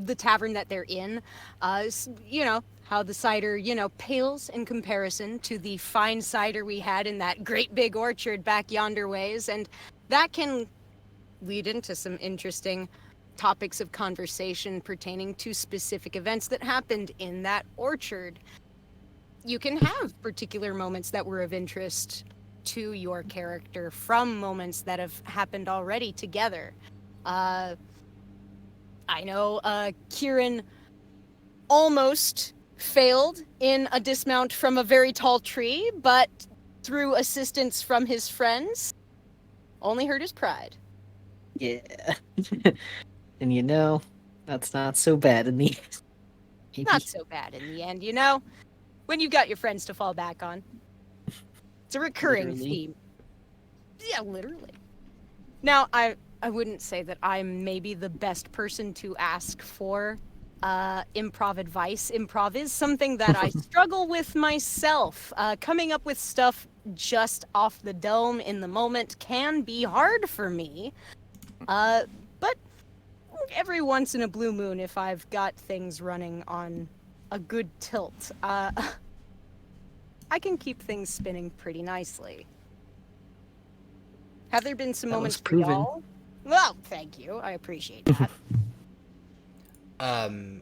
the tavern that they're in. How the cider, pales in comparison to the fine cider we had in that great big orchard back yonder ways. And that can lead into some interesting topics of conversation pertaining to specific events that happened in that orchard. You can have particular moments that were of interest to your character from moments that have happened already together. I know Kieran almost failed in a dismount from a very tall tree, but through assistance from his friends, only hurt his pride. Yeah. And that's not so bad in the end. Not so bad in the end, when you've got your friends to fall back on. It's a recurring Literally. theme. Yeah, literally. Now, I wouldn't say that I'm maybe the best person to ask for improv advice. Improv is something that I struggle with myself. Coming up with stuff just off the dome in the moment can be hard for me. But every once in a blue moon, if I've got things running on a good tilt, I can keep things spinning pretty nicely. Have there been some That moments was for proven. y'all? Well, thank you. I appreciate that. I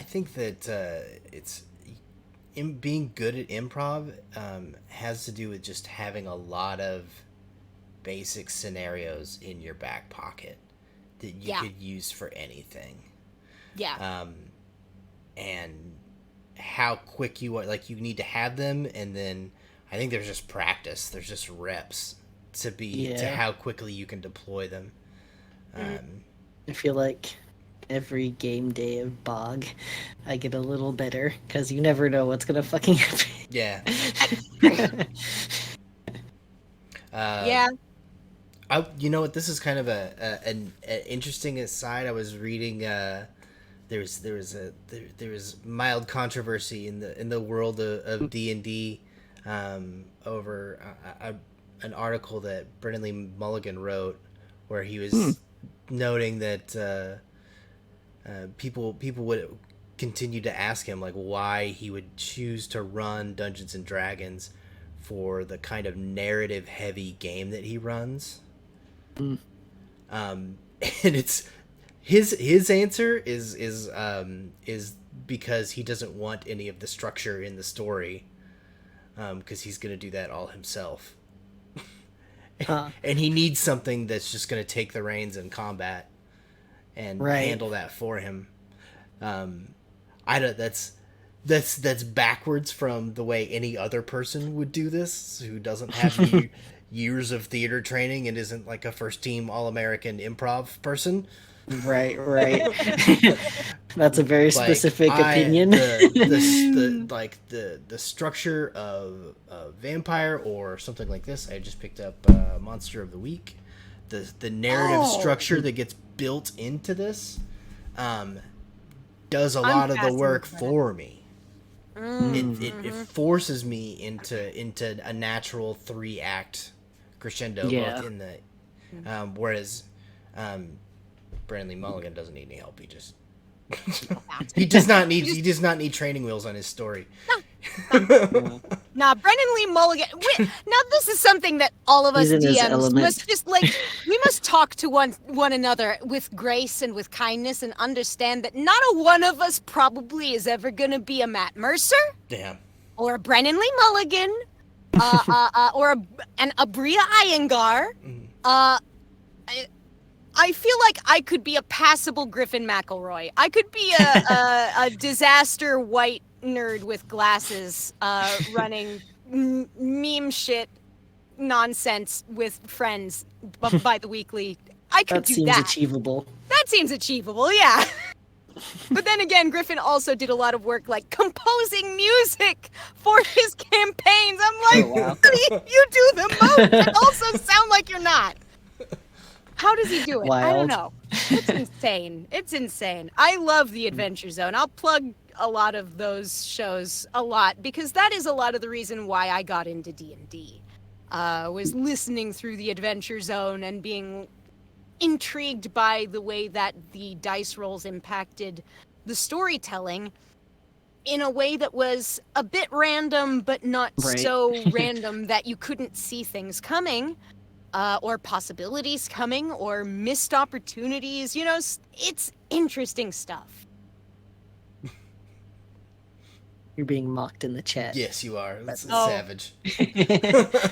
think that it's being good at improv has to do with just having a lot of basic scenarios in your back pocket. that you could use for anything. Yeah. And how quick you are, like, you need to have them, and then I think there's just practice. There's just reps to how quickly you can deploy them. I feel like every game day of Bog, I get a little better because you never know what's gonna fucking happen. Yeah. Yeah. You know what? This is kind of an interesting aside. I was reading. There was mild controversy in the world of D&D over an article that Brennan Lee Mulligan wrote, where he was noting that people would continue to ask him, like, why he would choose to run Dungeons and Dragons for the kind of narrative heavy game that he runs. And it's his answer is because he doesn't want any of the structure in the story, because he's gonna do that all himself. And he needs something that's just gonna take the reins in combat and handle that for him. I don't. That's backwards from the way any other person would do this, who doesn't have years of theater training and isn't like a first team All-American improv person. Right. That's a very specific opinion. The structure of a vampire or something like this. I just picked up Monster of the Week. The narrative structure that gets built into this does a lot of the work for me. It forces me into a natural 3-act crescendo, both in the whereas Brennan Lee Mulligan doesn't need any help. He does not need training wheels on his story. Nah, Brennan Lee Mulligan. Now this is something that all of us DMs must just we must talk to one another with grace and with kindness, and understand that not a one of us probably is ever gonna be a Matt Mercer. Damn. Or a Brennan Lee Mulligan. Or a Bria Iyengar. I feel like I could be a passable Griffin McElroy. I could be a disaster white nerd with glasses, running meme shit nonsense with friends by the weekly. I could do that. That seems achievable. That seems achievable, yeah. But then again, Griffin also did a lot of work, like, composing music for his campaigns. I'm like, you do the most, and also sound like you're not. How does he do it? Wild. I don't know. It's insane. It's insane. I love the Adventure Zone. I'll plug a lot of those shows a lot, because that is a lot of the reason why I got into D&D. Was listening through the Adventure Zone and being intrigued by the way that the dice rolls impacted the storytelling in a way that was a bit random, but not so random that you couldn't see things coming. Or possibilities coming, or missed opportunities. You know, it's interesting stuff. You're being mocked in the chat. Yes, you are. That's savage.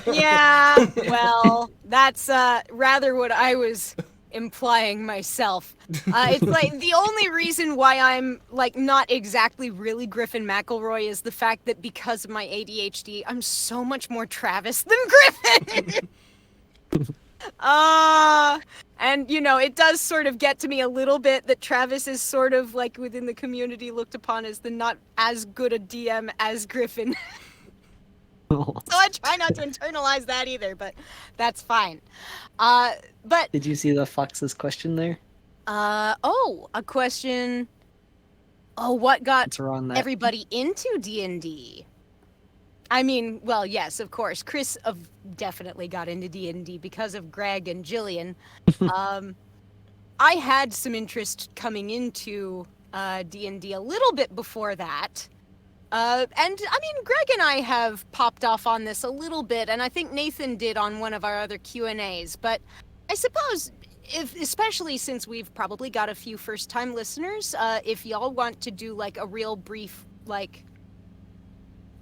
Yeah, well, that's rather what I was implying myself. It's like the only reason why I'm like not exactly really Griffin McElroy is the fact that because of my ADHD, I'm so much more Travis than Griffin. And you know, it does sort of get to me a little bit that Travis is sort of like within the community looked upon as the not as good a DM as Griffin. So I try not to internalize that either, but that's fine. But did you see the Fox's question there? A question. Oh, what got everybody into D&D? I mean, well, yes, of course. Chris definitely got into D&D because of Greg and Jillian. I had some interest coming into D&D a little bit before that. And, I mean, Greg and I have popped off on this a little bit, and I think Nathan did on one of our other Q&As. But I suppose, especially since we've probably got a few first-time listeners, if y'all want to do, like, a real brief, like,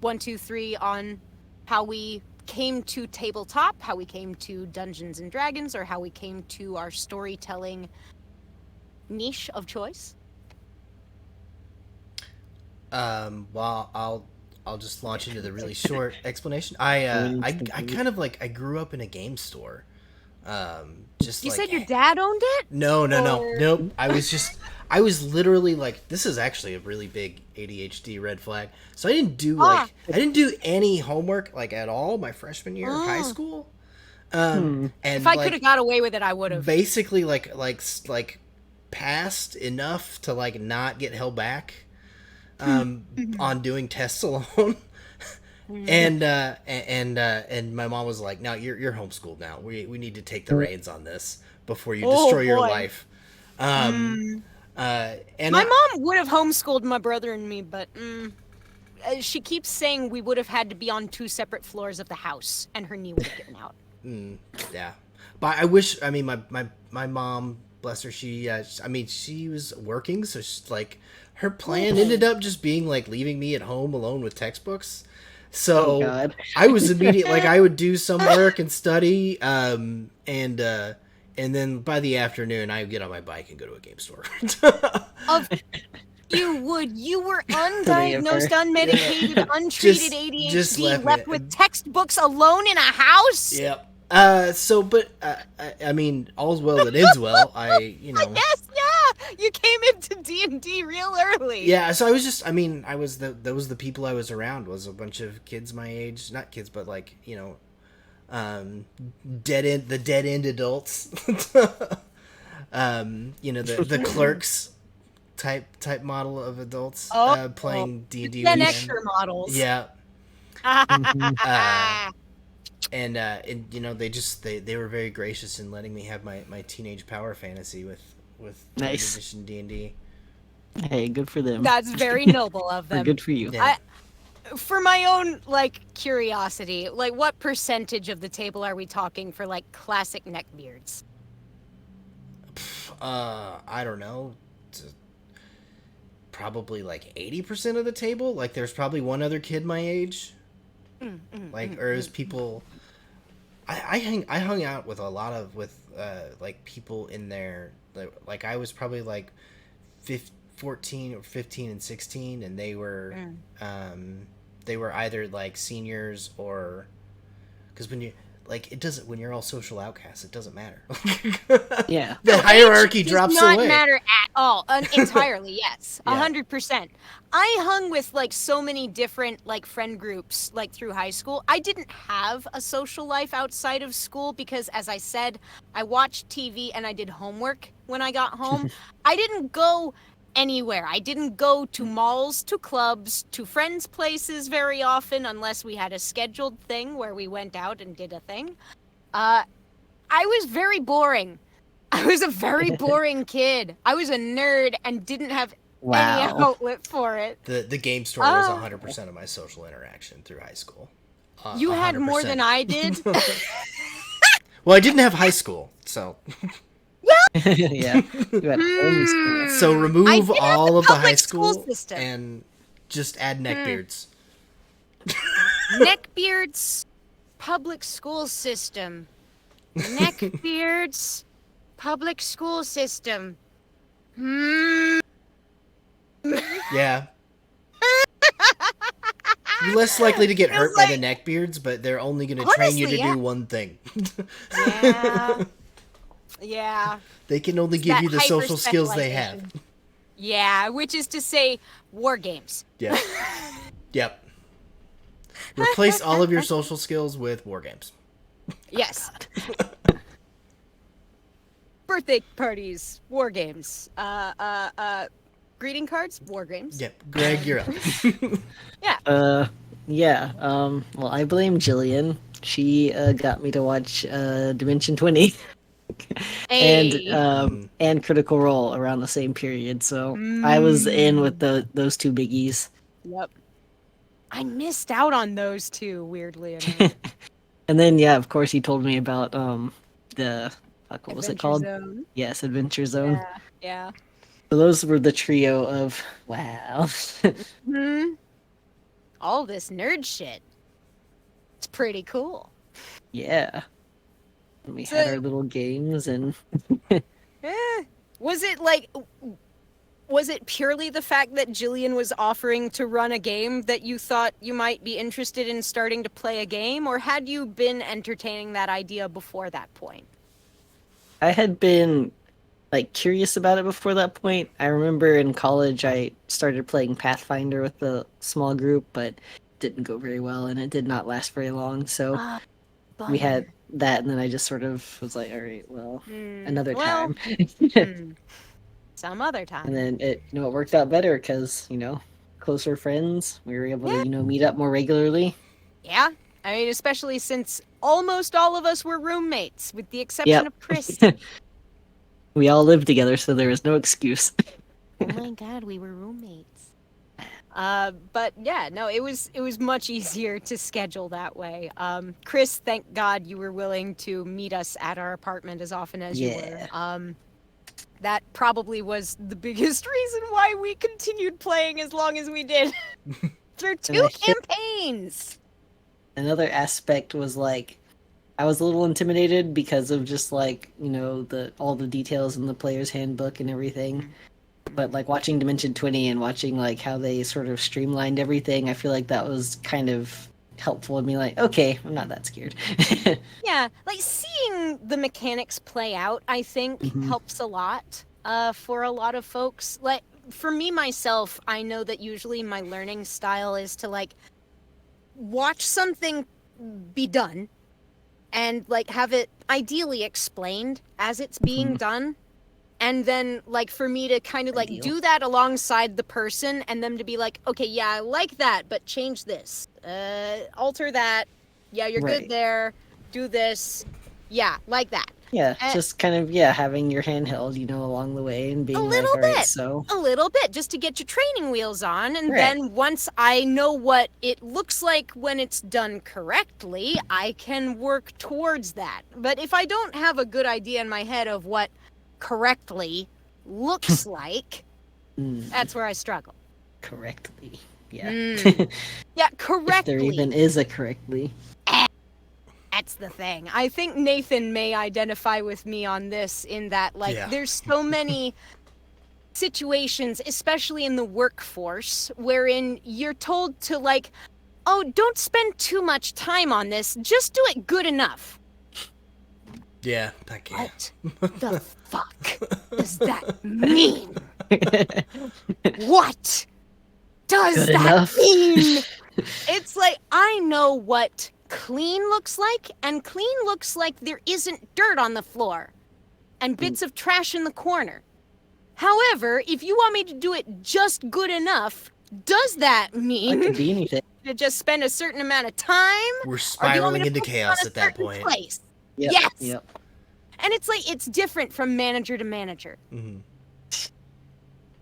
1, 2, 3 on how we came to tabletop, how we came to Dungeons and Dragons, or how we came to our storytelling niche of choice? Well, I'll just launch into the really short explanation. I kind of like I grew up in a game store. Just You like said your dad owned it? no, Or- nope. I was literally like, this is actually a really big ADHD red flag. So I didn't do any homework like at all my freshman year of high school. And If I like could have got away with it, I would have. basically like passed enough to like not get held back on doing tests alone. And my mom was like, "No, you're homeschooled now. We need to take the reins on this before you Oh, destroy your boy. life." And My mom would have homeschooled my brother and me, but she keeps saying we would have had to be on 2 separate floors of the house, and her knee would have given out. yeah, but I wish. I mean, my mom, bless her, she was working, so she's like her plan ended up just being like leaving me at home alone with textbooks. So God. I was immediate like I would do some work and study, and then by the afternoon I would get on my bike and go to a game store. Of you would. You were Three of undiagnosed, her. untreated, untreated just ADHD, left me- left with textbooks alone in a house? Yep. But I mean, all's well that ends well. Yes, yeah. You came into D&D real early. Yeah, so I was just, I mean, those the people I was around was a bunch of kids my age, not kids, but like, the dead end adults. The clerks type model of adults playing D&D. Gen Xer models. Yeah. Ah. And they were very gracious in letting me have my teenage power fantasy with Nice. third edition D&D. Hey, good for them. That's very noble of Or them. good for you. Yeah. For my own curiosity, what percentage of the table are we talking for classic neckbeards? I don't know. Probably 80% of the table. Like there's probably one other kid my age. Or as people. I hung out with a lot of people in there. I was probably 14 or 15 and 16, and they were either seniors or because when you it doesn't when you're all social outcasts, it doesn't matter. Yeah. The hierarchy Age drops does not away. matter at all. Entirely, yes, Yeah. 100%. I hung with so many different friend groups through high school. I didn't have a social life outside of school because, as I said, I watched TV and I did homework when I got home. I didn't go anywhere. I didn't go to malls, to clubs, to friends' places very often unless we had a scheduled thing where we went out and did a thing. I was very boring. I was a very boring kid. I was a nerd and didn't have any Wow. outlet for it. The game store was 100% of my social interaction through high school. You had more 100%. than I did. Well, I didn't have high school, so Yeah. You had homeschool. so I remove did have all the of the public high school school system. and just add neckbeards. Neckbeards public school system. Neckbeards public school system. Yeah. You're less likely to get Feels hurt by the neckbeards, but they're only going to train you to Honestly, yeah. do one thing. Yeah. Yeah. They can only give That you the social skills they have. hyper-specialization. Yeah, which is to say, war games. Yep. Yep. Replace all of your social skills with war games. Yes. Birthday parties, war games. Greeting cards, war games. Yep. Greg, you're up. Yeah. Well, I blame Jillian. She got me to watch Dimension 20 Hey. and Critical Role around the same period. So I was in with those two biggies. Yep. I missed out on those two, weirdly enough. And then yeah, of course he told me about the fuck, what was it Adventure called? Zone. Yes, Adventure Zone. Yeah. Yeah. So those were the trio of wow. All this nerd shit. It's pretty cool. Yeah. And we So- had our little games and Eh, Was it like, was it purely the fact that Jillian was offering to run a game that you thought you might be interested in starting to play a game, or had you been entertaining that idea before that point? I had been like curious about it before that point. I remember in college I started playing Pathfinder with a small group, but didn't go very well and it did not last very long. So Ah, we bummer. had that and then I just sort of was like, all right, well, another Well, time. some other time. And then it it worked out better because, closer friends. We were able to, Yeah. meet up more regularly. Yeah. I mean, especially since almost all of us were roommates, with the exception Yep. of Chris. We all lived together, so there was no excuse. Oh my god, we were roommates. But yeah, no, it was much easier to schedule that way. Chris, thank God you were willing to meet us at our apartment as often as you Yeah. were. That probably was the biggest reason why we continued playing as long as we did. Through And 2 I think campaigns. another aspect was like I was a little intimidated because of just like, the all the details in the player's handbook and everything. But like watching Dimension 20 and watching like how they sort of streamlined everything, I feel like that was kind of helpful in me like, okay, I'm not that scared. Yeah, like seeing the mechanics play out, I think Mhm. helps a lot for a lot of folks. Like for me myself, I know that usually my learning style is to like watch something be done and like have it ideally explained as it's being Mhm. done. And then like for me to kind of like Ideal. do that alongside the person and them to be like, okay, yeah, I like that, but change this. Alter that. Yeah, you're good Right. there. Do this. Yeah, like that. Yeah, Uh, just kind of having your hand held, along the way and a being like, little all right, bit. so A little bit, just to get your training wheels on. And Right. then once I know what it looks like when it's done correctly, I can work towards that. But if I don't have a good idea in my head of what correctly looks like, that's where I struggle. correctly. Yeah. Yeah, If correctly. there even is a correctly. That's the thing. I think Nathan may identify with me on this in that, like, Yeah. there's so many situations, especially in the workforce, wherein you're told to, like, oh, don't spend too much time on this, just do it good enough. Yeah, I can't. What the fuck does that mean? What does Good that enough. mean? It's like, I know what clean looks like, and clean looks like there isn't dirt on the floor and bits of trash in the corner. However, if you want me to do it just good enough, does that That mean could be anything. to just spend a certain amount of time? We're Or do you want me spiraling to into focus chaos on a at that certain point. place? Yep. Yes. Yep. And it's like, it's different from manager to manager. Mhm.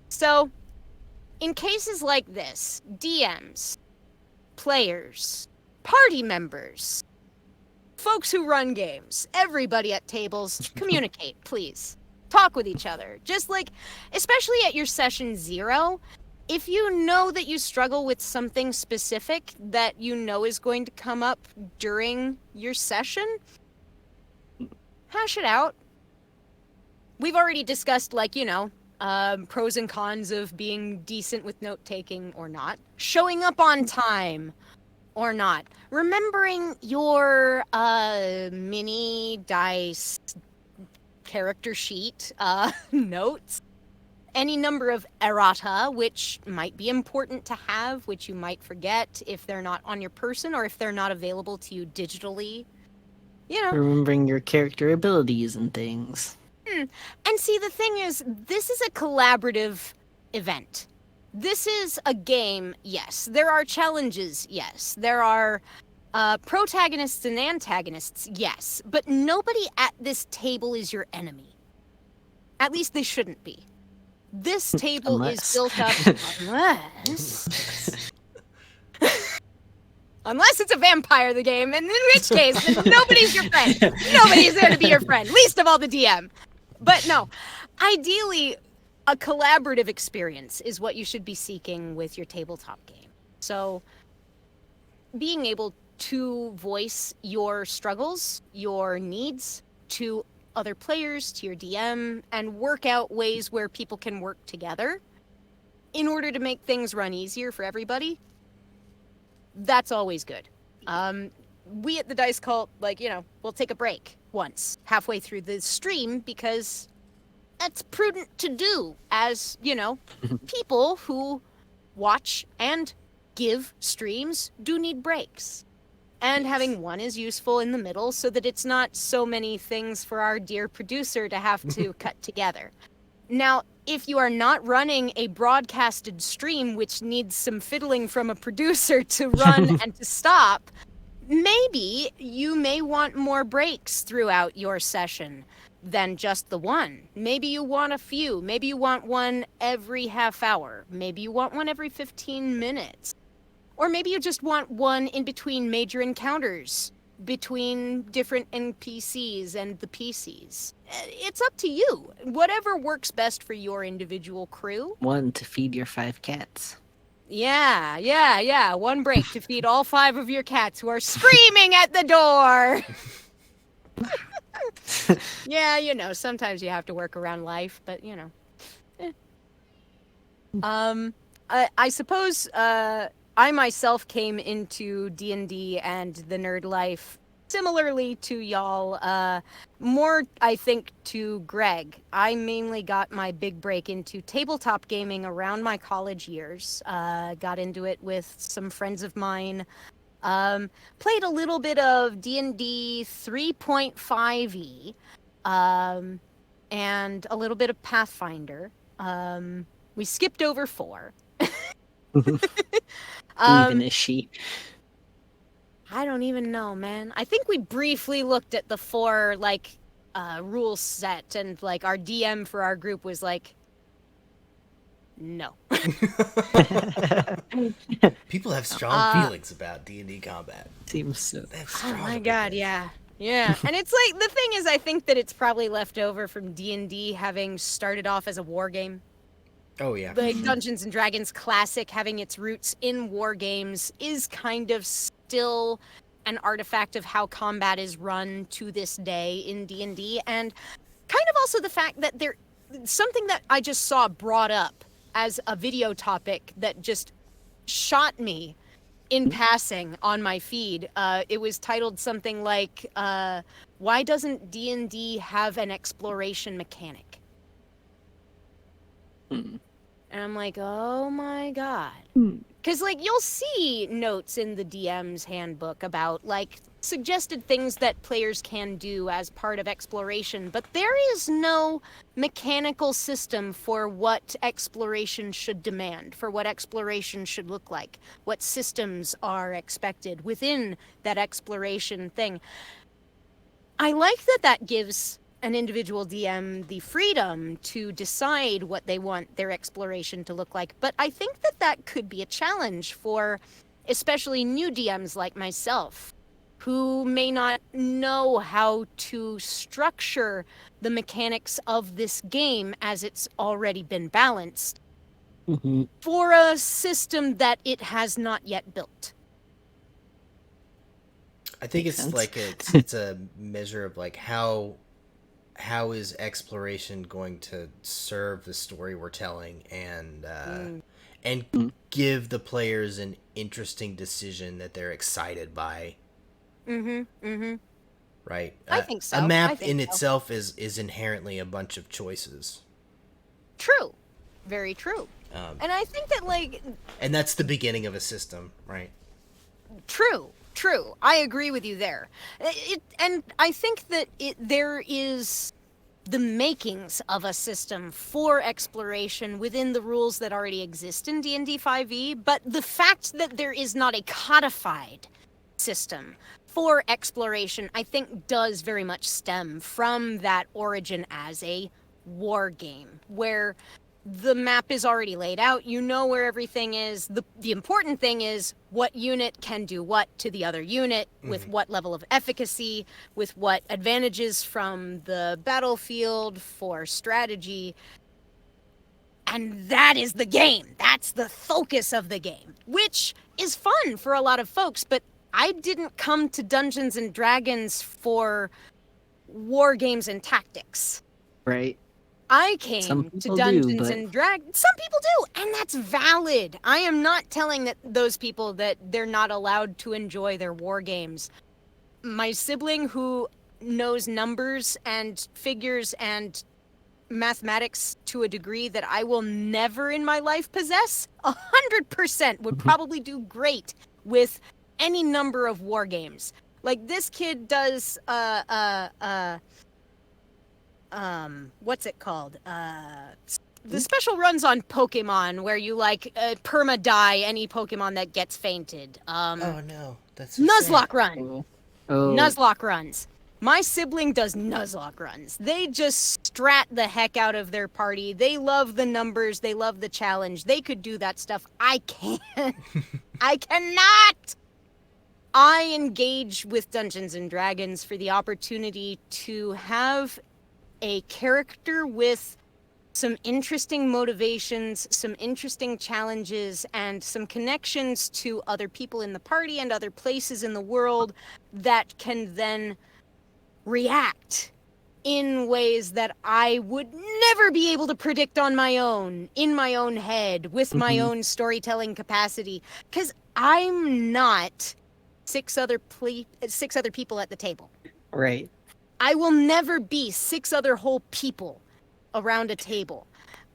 So, in cases like this, DMs, players, party members, folks who run games, everybody at tables, communicate, please. Talk with each other. Just like, especially at your session 0, if you know that you struggle with something specific that you know is going to come up during your session, hash it out. We've already discussed, like, pros and cons of being decent with note taking or not, showing up on time or not, remembering your mini dice character sheet notes, any number of errata, which might be important to have, which you might forget if they're not on your person or if they're not available to you digitally. Remembering your character abilities and things. And see, the thing is, this is a collaborative event. This is a game, yes. There are challenges, yes. There are protagonists and antagonists, yes. But nobody at this table is your enemy. At least they shouldn't be. This table Unless. is built up unless it's a vampire, the game, and in which case, then nobody's your friend. Nobody's there to be your friend, least of all the DM. But no, ideally, a collaborative experience is what you should be seeking with your tabletop game. So, being able to voice your struggles, your needs, to other players, to your DM, and work out ways where people can work together in order to make things run easier for everybody, that's always good. We at the Dice Cult, we'll take a break once halfway through the stream because that's prudent to do as, people who watch and give streams do need breaks. And having one is useful in the middle so that it's not so many things for our dear producer to have to cut together. Now, if you are not running a broadcasted stream which needs some fiddling from a producer to run and to stop, maybe you may want more breaks throughout your session than just the one. Maybe you want a few. Maybe you want one every half hour. Maybe you want one every 15 minutes. Or maybe you just want one in between major encounters, between different NPCs and the PCs. It's up to you. Whatever works best for your individual crew. One to feed your 5 cats. Yeah. One break to feed all 5 of your cats who are screaming at the door. Yeah, sometimes you have to work around life, but I suppose I myself came into D&D and the nerd life similarly to y'all, more, I think, to Greg. I mainly got my big break into tabletop gaming around my college years. Got into it with some friends of mine. Played a little bit of D&D 3.5e, and a little bit of Pathfinder. We skipped over 4. Even is she. I don't even know, man. I think we briefly looked at the 4 rule set, and our DM for our group was like, no. People have strong feelings about D&D combat. Seems so. That's strong. Oh my god, yeah. And it's the thing is, I think that it's probably left over from D&D having started off as a war game. Oh yeah. Dungeons and Dragons Classic having its roots in war games is kind of still an artifact of how combat is run to this day in D&D, and kind of also the fact that something that I just saw brought up as a video topic that just shot me in passing on my feed. It was titled something like, why doesn't D&D have an exploration mechanic? And I'm like, oh my god. Because, you'll see notes in the DM's handbook about, suggested things that players can do as part of exploration, but there is no mechanical system for what exploration should demand, for what exploration should look like, what systems are expected within that exploration thing. I like that gives an individual DM the freedom to decide what they want their exploration to look like, but I think that could be a challenge for especially new DMs like myself, who may not know how to structure the mechanics of this game as it's already been balanced for a system that it has not yet built. I think it's a measure of how is exploration going to serve the story we're telling and give the players an interesting decision that they're excited by. Right. I think so. A map in itself is inherently a bunch of choices. True. Very true. And I think that and that's the beginning of a system, right? True. I agree with you there. And I think that there is the makings of a system for exploration within the rules that already exist in D&D 5e, but the fact that there is not a codified system for exploration, I think, does very much stem from that origin as a war game, where the map is already laid out, you know where everything is. The important thing is what unit can do what to the other unit, with what level of efficacy, with what advantages from the battlefield for strategy. And that is the game. That's the focus of the game, which is fun for a lot of folks, but I didn't come to Dungeons and Dragons for war games and tactics. Right. I Some came to people Dungeons do, but and Dragons. Some people do, and that's valid. I am not telling those people that they're not allowed to enjoy their war games. My sibling, who knows numbers and figures and mathematics to a degree that I will never in my life possess, 100% would probably do great with any number of war games. Like, this kid does what's it called? The special runs on Pokemon where you perma die any Pokemon that gets fainted. Oh no, that's so Nuzlocke sad. run. oh, Nuzlocke runs. My sibling does Nuzlocke runs. They just strat the heck out of their party. They love the numbers. They love the challenge. They could do that stuff. I can't. I cannot. I engage with Dungeons and Dragons for the opportunity to have a character with some interesting motivations, some interesting challenges, and some connections to other people in the party and other places in the world that can then react in ways that I would never be able to predict on my own, in my own head, with my own storytelling capacity. Because I'm not six other people at the table. right. I will never be six other whole people around a table.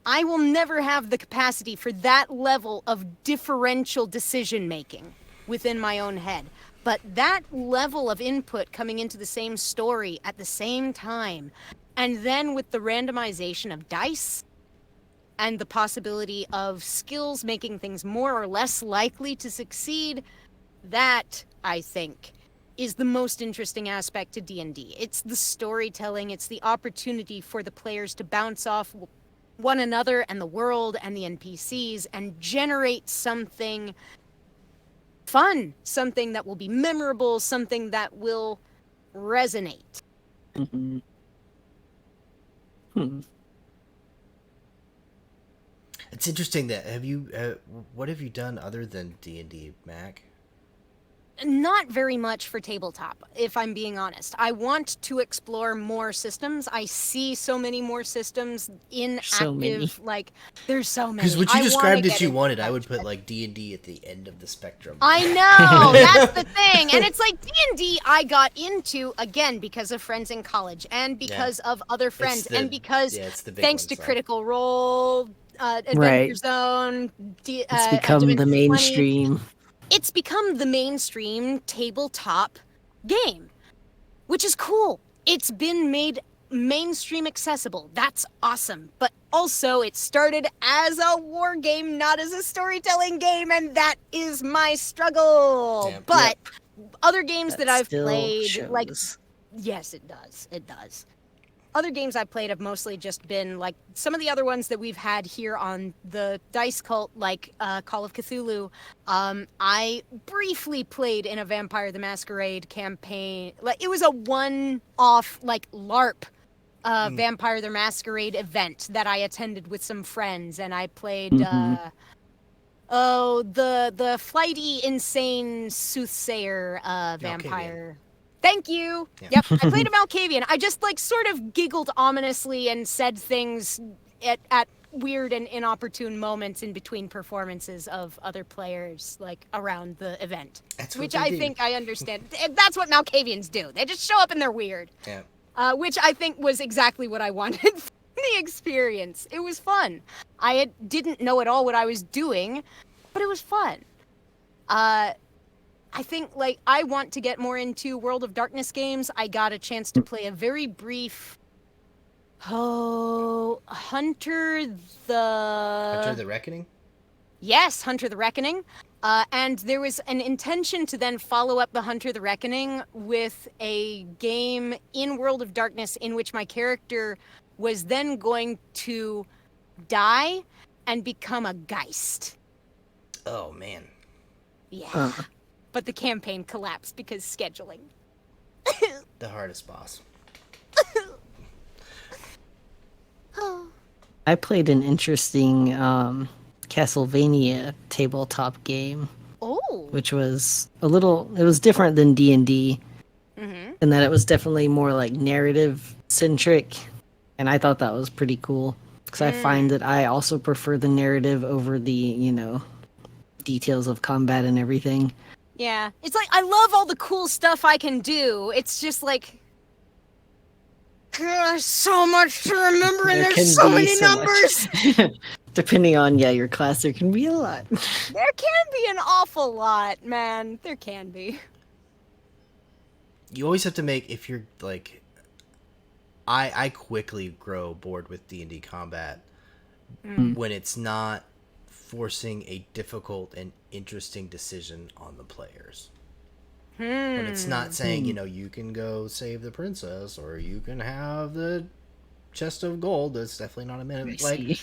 I will never have the capacity for that level of differential decision making within my own head. But that level of input coming into the same story at the same time, and then with the randomization of dice and the possibility of skills making things more or less likely to succeed, that, I think, is the most interesting aspect to D&D. It's the storytelling, it's the opportunity for the players to bounce off one another and the world and the NPCs and generate something fun, something that will be memorable, something that will resonate. Hmm. It's interesting that what have you done other than D&D, Mac? Not very much for tabletop, if I'm being honest. I want to explore more systems. I see so many more systems in So many. active, there's so many. Because what you I described wanna that get you into wanted, I that would put shit. like D&D at the end of the spectrum. I know, that's the thing. And it's like D&D I got into, again, because of friends in college and because of other friends and because it's the big thanks ones, to though. Critical Role, Adventure Right. Zone, It's become the Dimension 20. mainstream. It's become the mainstream tabletop game, which is cool. It's been made mainstream accessible. That's awesome. But also, it started as a war game, not as a storytelling game, and that is my struggle. Yep. But other games that I've still played, shows. yes, it does. It does. Other games I've played have mostly just been like some of the other ones that we've had here on the Dice Cult, like Call of Cthulhu. I briefly played in a Vampire the Masquerade campaign. Like, it was a one-off, LARP Vampire the Masquerade event that I attended with some friends, and I played the flighty, insane soothsayer vampire. Thank you. Yeah. Yep, I played a Malkavian. I just sort of giggled ominously and said things at weird and inopportune moments in between performances of other players, around the event. That's what which they I do. think I understand. That's what Malkavians do. They just show up and they're weird. Yeah. Which I think was exactly what I wanted from the experience. It was fun. I didn't know at all what I was doing, but it was fun. I think, I want to get more into World of Darkness games. I got a chance to play a very brief... Hunter the Reckoning? Yes, Hunter the Reckoning. And there was an intention to then follow up the Hunter the Reckoning with a game in World of Darkness in which my character was then going to die and become a Geist. Oh, man. Yeah. But the campaign collapsed because scheduling. The hardest boss. I played an interesting Castlevania tabletop game, Oh. which was it was different than D&D. Mm-hmm. and that it was definitely more like narrative centric, and I thought that was pretty cool because I find that I also prefer the narrative over the details of combat and everything. Yeah. It's like, I love all the cool stuff I can do. It's just like, there's so much to remember and There there's can so be many so numbers. much. Depending on your class, there can be a lot. There can be an awful lot, man. There can be. You always have to make, if you're like, I quickly grow bored with D&D combat when it's not forcing a difficult and interesting decision on the players. When it's not saying, you can go save the princess or you can have the chest of gold. That's definitely not a minute. I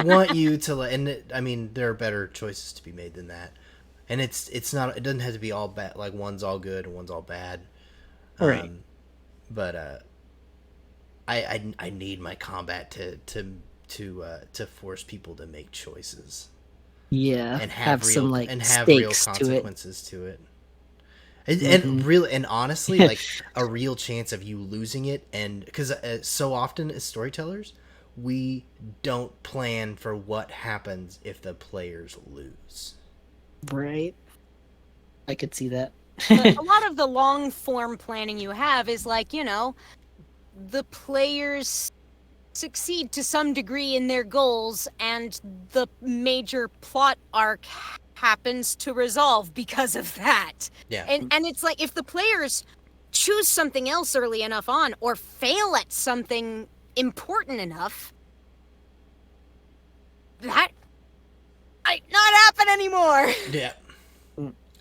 want you to, I mean, there are better choices to be made than that. And it's not, it doesn't have to be all bad, like one's all good and one's all bad. Right. But I need my combat to force people to make choices. Yeah. And have real, some like and have real stakes to it. consequences to it. And really, and honestly, like a real chance of you losing it, and because so often as storytellers, we don't plan for what happens if the players lose. Right. I could see that. But a lot of the long form planning you have is like, the players succeed to some degree in their goals and the major plot arc happens to resolve because of that. Yeah. And it's like, if the players choose something else early enough on or fail at something important enough, that might not happen anymore. Yeah.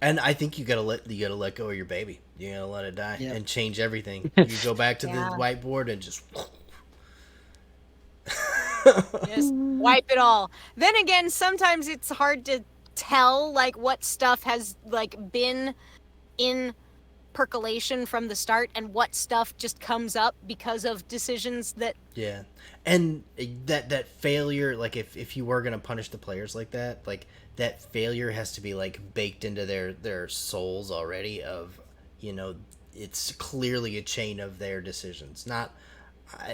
And I think you gotta let go of your baby. You gotta let it die and change everything. You go back to the whiteboard and just wipe it all. Then again, sometimes it's hard to tell like what stuff has like been in percolation from the start and what stuff just comes up because of decisions that and that failure, like if you were gonna punish the players like that failure has to be like baked into their souls already of it's clearly a chain of their decisions.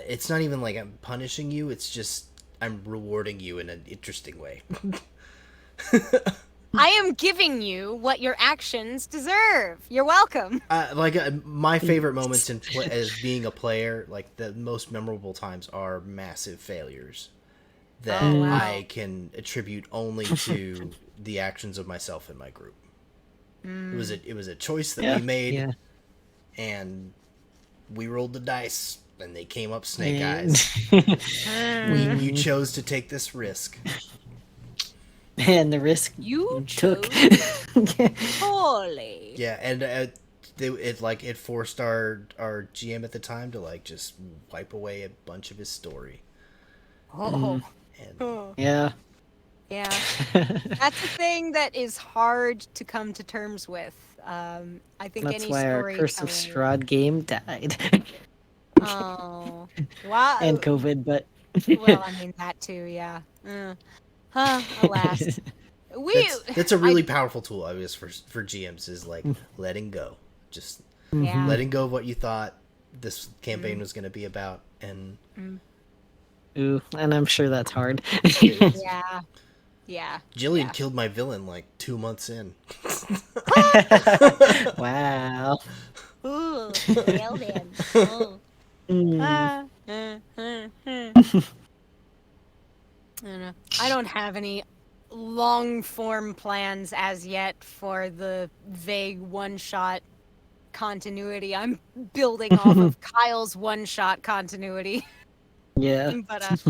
It's not even like I'm punishing you, it's just I'm rewarding you in an interesting way. I am giving you what your actions deserve. You're welcome. My favorite moments as being a player, like the most memorable times, are massive failures that I can attribute only to the actions of myself and my group. It was a choice that we made, and we rolled the dice, and they came up snake eyes. You chose to take this risk. And the risk you took. Holy. Yeah, and it forced our GM at the time to like just wipe away a bunch of his story. Yeah. Yeah. That's a thing that is hard to come to terms with. I think That's any why our story. Curse of Strahd game died. Oh. Wow. And COVID, but Well, I mean that too, yeah. Alas. That's a really powerful tool, I guess, for GMs, is like letting go. Just letting go of what you thought this campaign was going to be about, and ooh, and I'm sure that's hard. Yeah. Jillian killed my villain like 2 months in. Wow. Ooh, well then. Oh. I don't know. I don't have any long form plans as yet for the vague one-shot continuity. I'm building off of Kyle's one-shot continuity. Yeah. But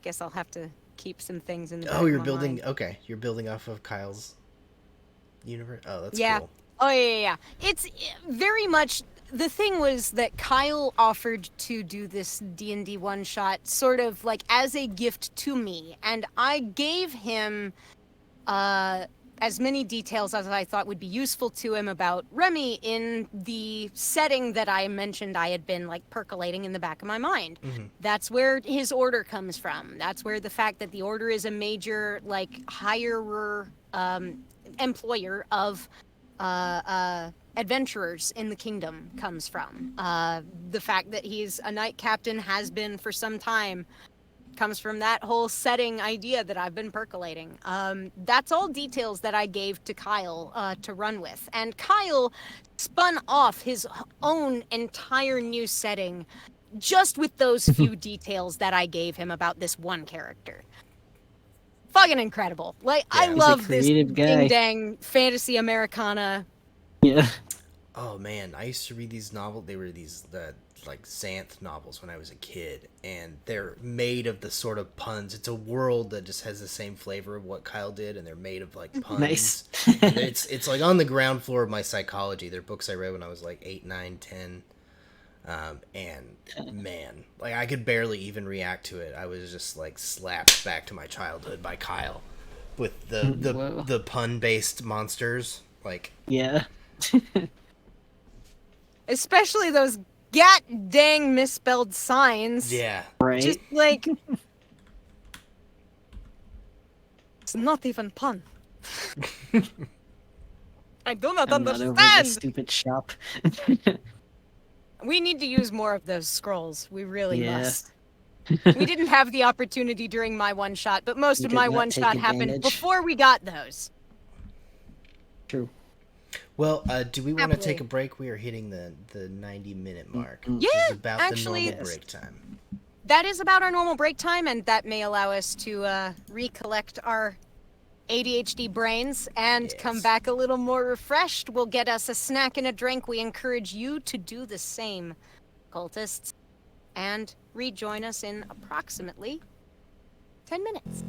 guess I'll have to keep some things in the back Oh, you're of my building. mind. Okay, you're building off of Kyle's universe. Oh, that's cool. Oh yeah. It's very much. The thing was that Kyle offered to do this D&D one-shot sort of like as a gift to me, and I gave him as many details as I thought would be useful to him about Remy in the setting that I mentioned I had been like percolating in the back of my mind. That's where his order comes from. That's where the fact that the order is a major like hirer employer of adventurers in the kingdom comes from. The fact that he's a knight captain has been for some time comes from that whole setting idea that I've been percolating. That's all details that I gave to Kyle to run with. And Kyle spun off his own entire new setting just with those few details that I gave him about this one character. Fucking incredible. Like, I Yeah. He's a love this creative guy. ding-dang fantasy Americana. Yeah. Oh man, I used to read these novels. They were these like Xanth novels when I was a kid, and they're made of the sort of puns. It's a world that just has the same flavor of what Kyle did, and they're made of like puns. Nice. And it's like on the ground floor of my psychology. They're books I read when I was like 8, 9, 10. And man, like I could barely even react to it. I was just like slapped back to my childhood by Kyle with Whoa. the pun based monsters. Like Yeah. Especially those dang misspelled signs. yeah, Right. Just like... It's not even pun. I do not I'm not over this understand. stupid shop. We need to use more of those scrolls. We really Yeah. must. We didn't have the opportunity during my one shot, but most We of did my not one take shot happened advantage. before we got those. True. Well, do we want to take Happily. a break? We are hitting the 90-minute mark. Mm. Which Yeah, is about actually- the normal Yes. break time. That is about our normal break time, and that may allow us to recollect our ADHD brains and come Yes. back a little more refreshed. We'll get us a snack and a drink. We encourage you to do the same, cultists, and rejoin us in approximately 10 minutes.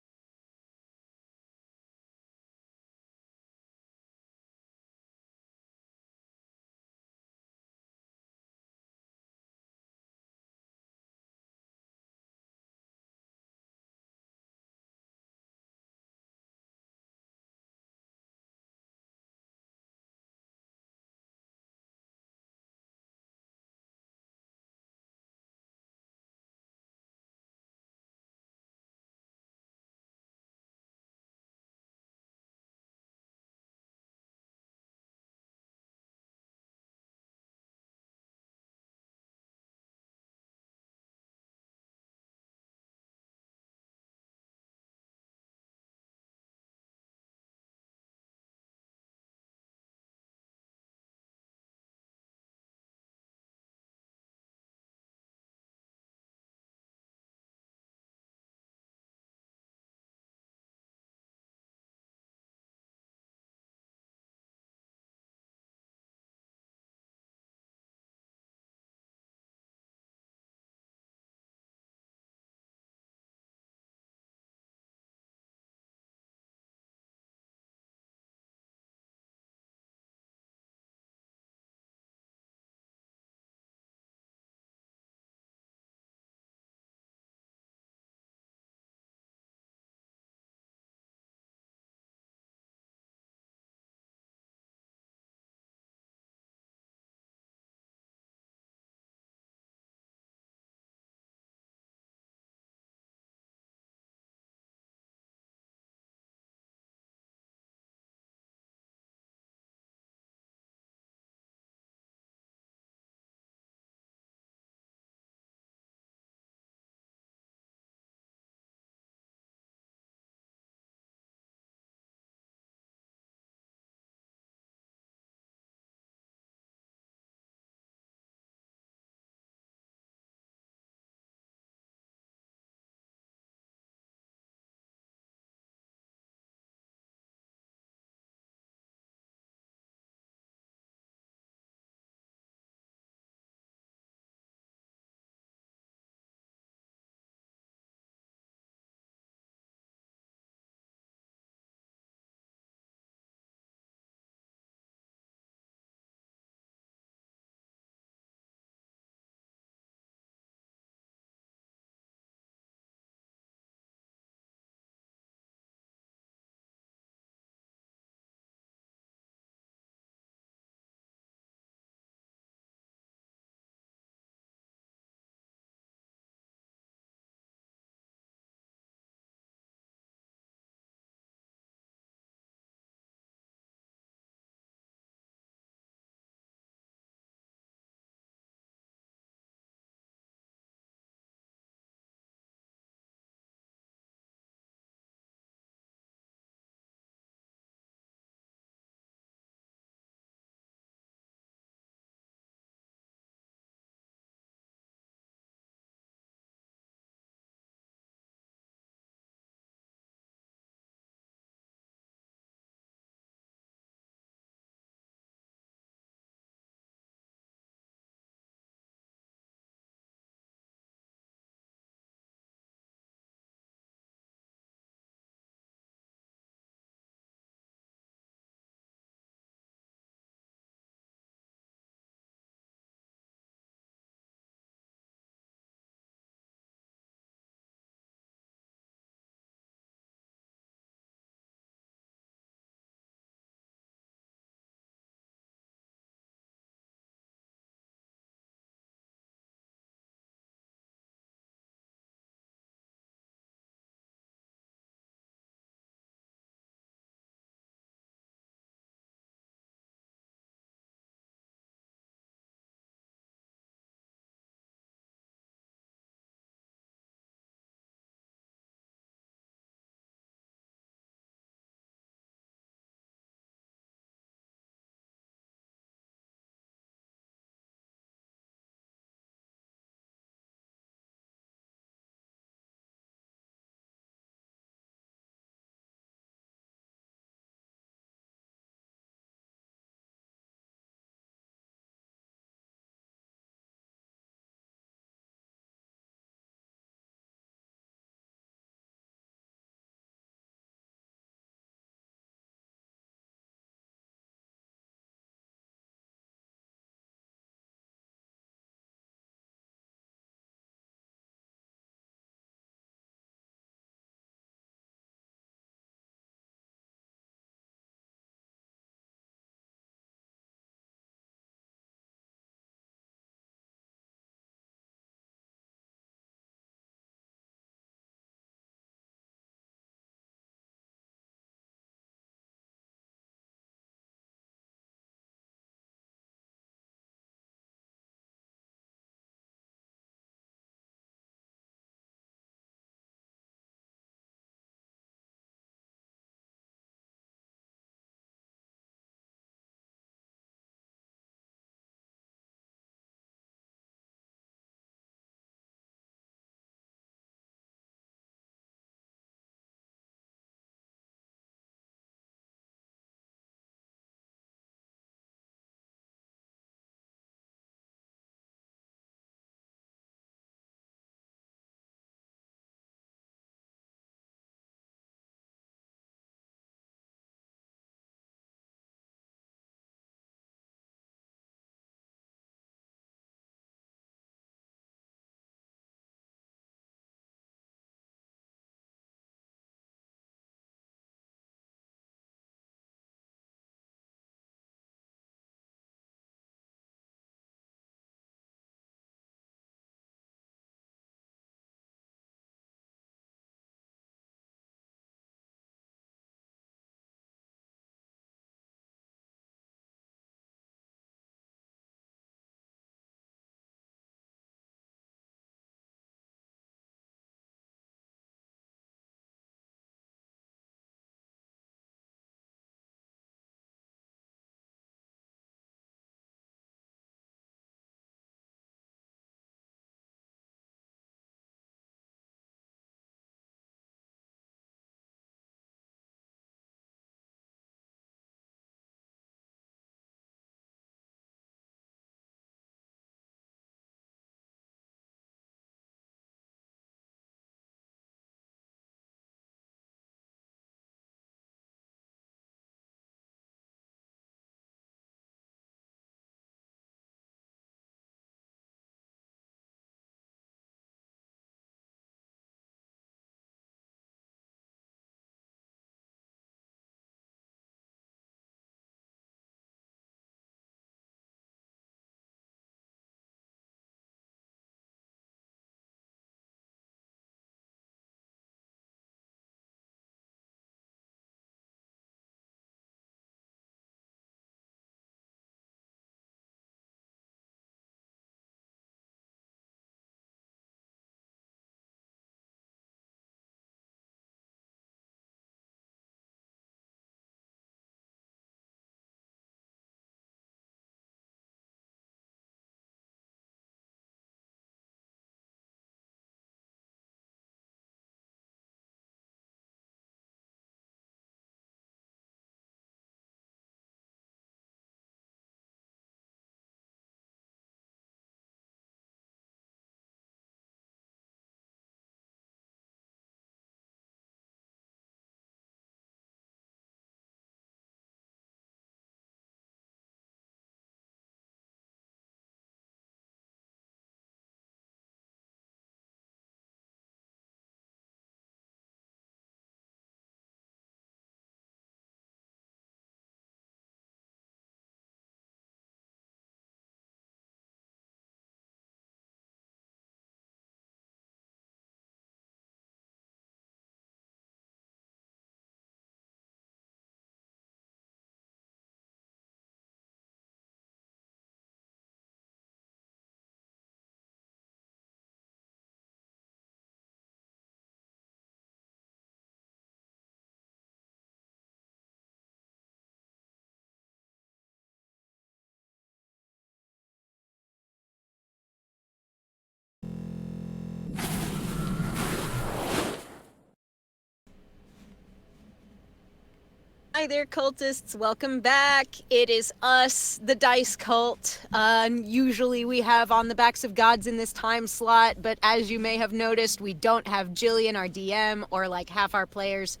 Hi there, cultists. Welcome back. It is us, the Dice Cult. Usually we have On the Backs of Gods in this time slot, but as you may have noticed, we don't have Jillian, our DM, or like half our players.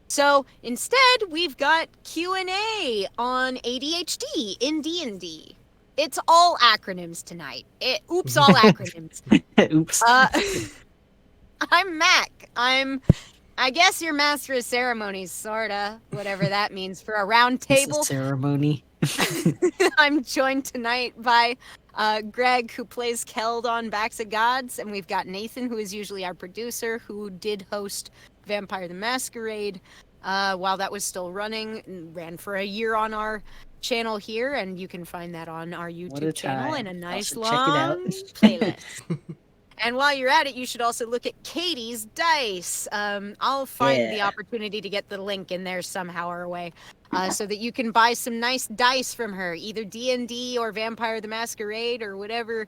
So instead, we've got Q&A on ADHD in D&D. It's all acronyms tonight. Oops, all acronyms. Oops. I'm Mac. I guess your master of ceremonies, sorta, whatever that means for a round It's table. a ceremony. I'm joined tonight by Greg, who plays Keld on Backs of Gods, and we've got Nathan, who is usually our producer, who did host Vampire the Masquerade while that was still running, and ran for a year on our channel here, and you can find that on our What a YouTube channel in a time. nice Also, check it out. long playlist. And while you're at it, you should also look at Katie's dice. I'll find the Yeah. opportunity to get the link in there somehow or way, so that you can buy some nice dice from her, either D&D or Vampire the Masquerade or whatever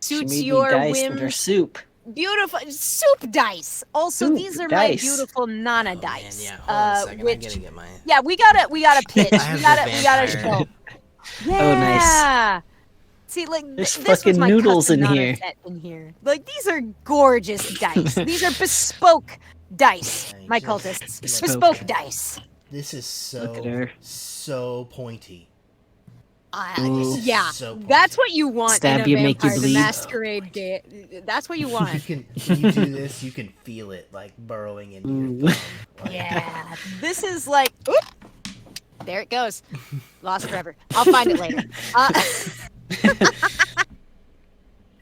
She suits made me your dice that are whims. soup. Beautiful soup dice. Also, Soup these are dice. my beautiful Nana Oh, dice. man, yeah. Hold on a second. Which, I'm gonna get my. yeah, we gotta pitch. I have we gotta the show. vampire. Yeah. Oh, nice. See, like There's this was fucking my noodles custom in Nana here. set in here. Like these are gorgeous dice. These are bespoke dice, Yeah, my you look- cultists. you look Bespoke at- dice. This is Look at her. so pointy. Ooh. Yeah, So pointy. that's what you want Stab in a you, make you Vampire the bleed. Masquerade game. That's what you want. You can when you do this, you can feel it like burrowing into Ooh. your thumb. Like, Yeah, this is like, oop, there it goes. Lost forever. I'll find it later.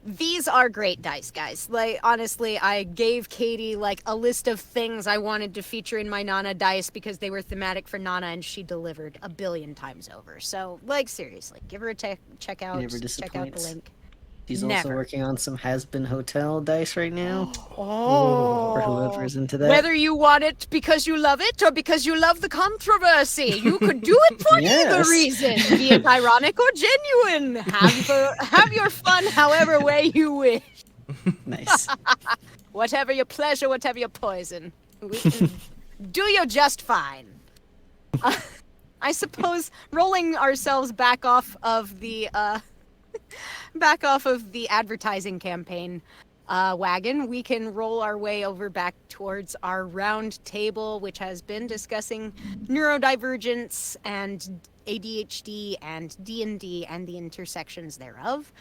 These are great dice, guys. Like, honestly, I gave Katie like a list of things I wanted to feature in my Nana dice because they were thematic for Nana, and she delivered a billion times over. So, like, seriously, give her a check out. Never Check out the disappoints. link. She's also Never. working on some Has-Been Hotel dice right now. Oh, For whoever's into that. whether you want it because you love it or because you love the controversy, you could do it for either Yes. reason, be it ironic or genuine. Have your fun however way you wish. Nice. Whatever your pleasure, whatever your poison. We can do you just fine. I suppose rolling ourselves back off of the advertising campaign wagon, we can roll our way over back towards our round table, which has been discussing neurodivergence and ADHD and D&D and the intersections thereof.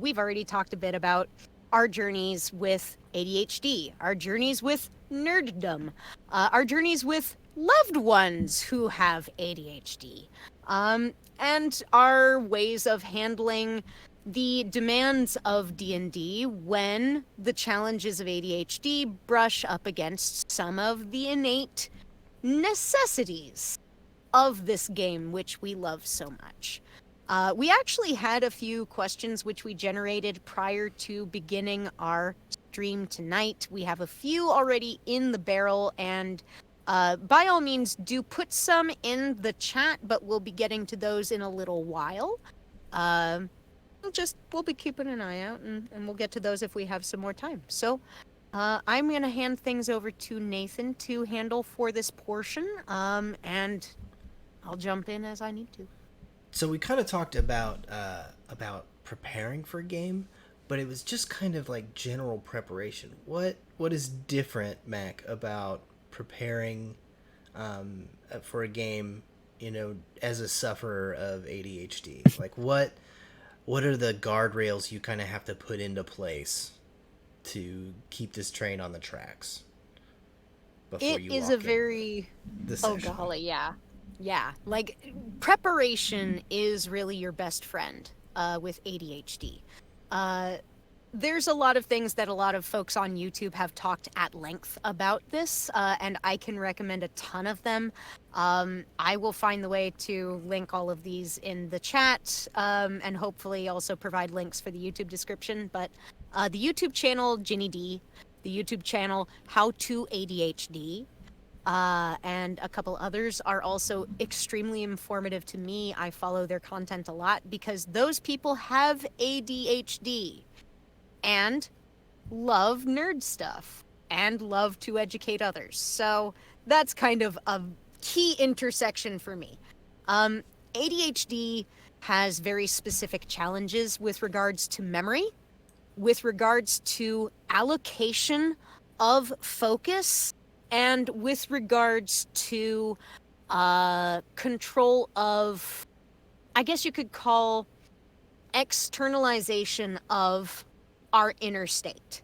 We've already talked a bit about our journeys with ADHD, our journeys with nerddom, our journeys with loved ones who have ADHD, and our ways of handling the demands of D&D when the challenges of ADHD brush up against some of the innate necessities of this game, which we love so much. We actually had a few questions which we generated prior to beginning our stream tonight. We have a few already in the barrel, and by all means, do put some in the chat, but we'll be getting to those in a little while. We'll be keeping an eye out, and we'll get to those if we have some more time. So I'm going to hand things over to Nathan to handle for this portion, and I'll jump in as I need to. So we kind of talked about preparing for a game, but it was just kind of like general preparation. What is different, Mac, about preparing for a game, as a sufferer of ADHD? Like what are the guardrails you kind of have to put into place to keep this train on the tracks? It is a very oh golly, yeah. Like preparation is really your best friend with ADHD. There's a lot of things that a lot of folks on YouTube have talked at length about this, and I can recommend a ton of them. I will find the way to link all of these in the chat, and hopefully also provide links for the YouTube description. But the YouTube channel Ginny D, the YouTube channel How to ADHD, and a couple others are also extremely informative to me. I follow their content a lot because those people have ADHD and love nerd stuff and love to educate others. So that's kind of a key intersection for me. ADHD has very specific challenges with regards to memory, with regards to allocation of focus, and with regards to control of, I guess you could call, externalization of our inner state.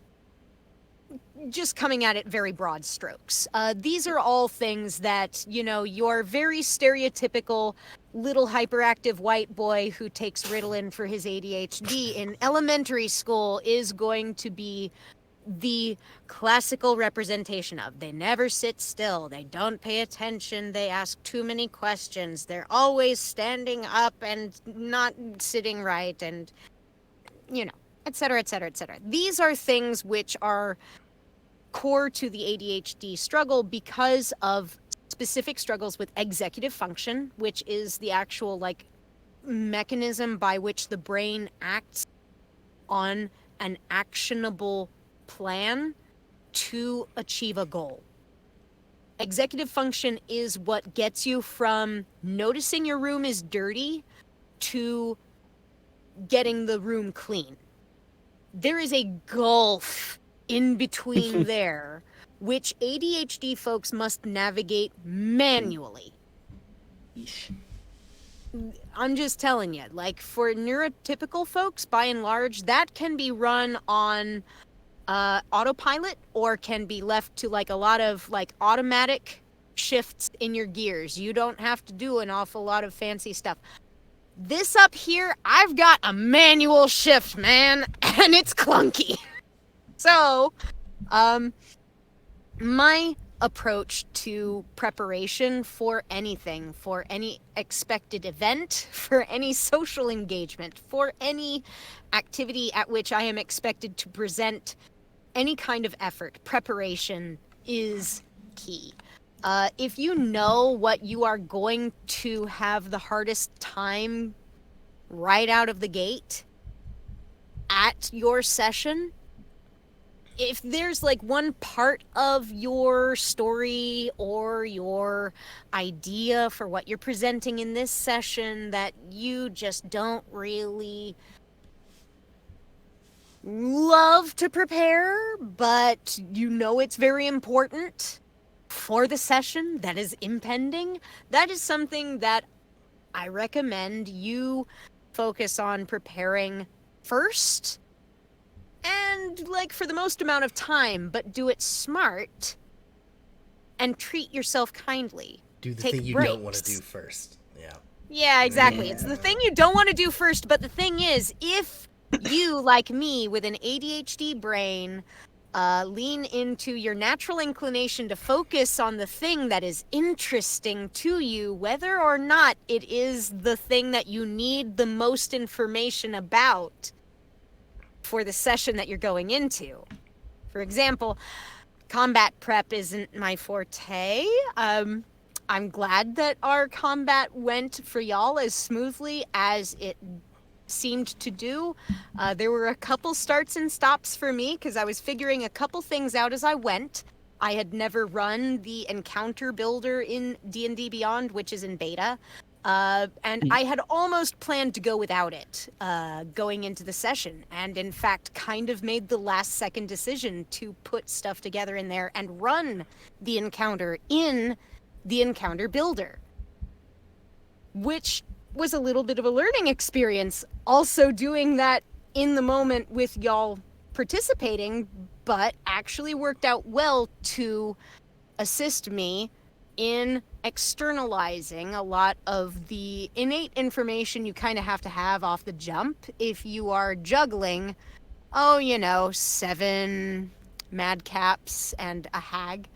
Just coming at it very broad strokes. These are all things that, your very stereotypical little hyperactive white boy who takes Ritalin for his ADHD in elementary school is going to be the classical representation of. They never sit still. They don't pay attention. They ask too many questions. They're always standing up and not sitting right, and, et cetera, et cetera, et cetera. These are things which are core to the ADHD struggle because of specific struggles with executive function, which is the actual mechanism by which the brain acts on an actionable plan to achieve a goal. Executive function is what gets you from noticing your room is dirty to getting the room clean. There is a gulf in between there, which ADHD folks must navigate manually. I'm just telling you, for neurotypical folks, by and large, that can be run on autopilot or can be left to a lot of automatic shifts in your gears. You don't have to do an awful lot of fancy stuff. This up here, I've got a manual shift, man, and it's clunky. So, my approach to preparation for anything, for any expected event, for any social engagement, for any activity at which I am expected to present any kind of effort, preparation is key. If you know what you are going to have the hardest time right out of the gate at your session, if there's one part of your story or your idea for what you're presenting in this session that you just don't really love to prepare, but it's very important for the session that is impending, that is something that I recommend you focus on preparing first, and for the most amount of time, but do it smart and treat yourself kindly. Do the Take thing you breaks. don't want to do first. Yeah. Yeah, exactly. It's the thing you don't want to do first, but the thing is, if you, like me, with an ADHD brain, lean into your natural inclination to focus on the thing that is interesting to you, whether or not it is the thing that you need the most information about for the session that you're going into. For example, combat prep isn't my forte. I'm glad that our combat went for y'all as smoothly as it seemed to do. There were a couple starts and stops for me because I was figuring a couple things out as I went. I had never run the encounter builder in D&D Beyond, which is in beta. And I had almost planned to go without it going into the session, and in fact kind of made the last second decision to put stuff together in there and run the encounter in the encounter builder, which was a little bit of a learning experience, also doing that in the moment with y'all participating, but actually worked out well to assist me in externalizing a lot of the innate information you kind of have to have off the jump if you are juggling, 7 madcaps and a hag,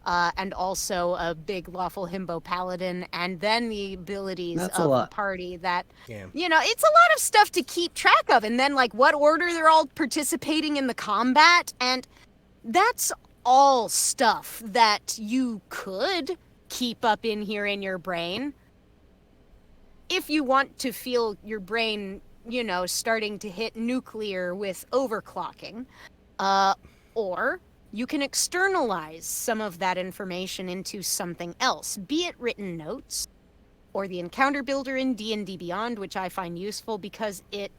and also a big lawful himbo paladin, and then the abilities That's of the party that, Yeah. it's a lot of stuff to keep track of, and then what order they're all participating in the combat, and that's all stuff that you could keep up in here in your brain if you want to feel your brain, starting to hit nuclear with overclocking, or you can externalize some of that information into something else, be it written notes or the encounter builder in D&D Beyond, which I find useful because it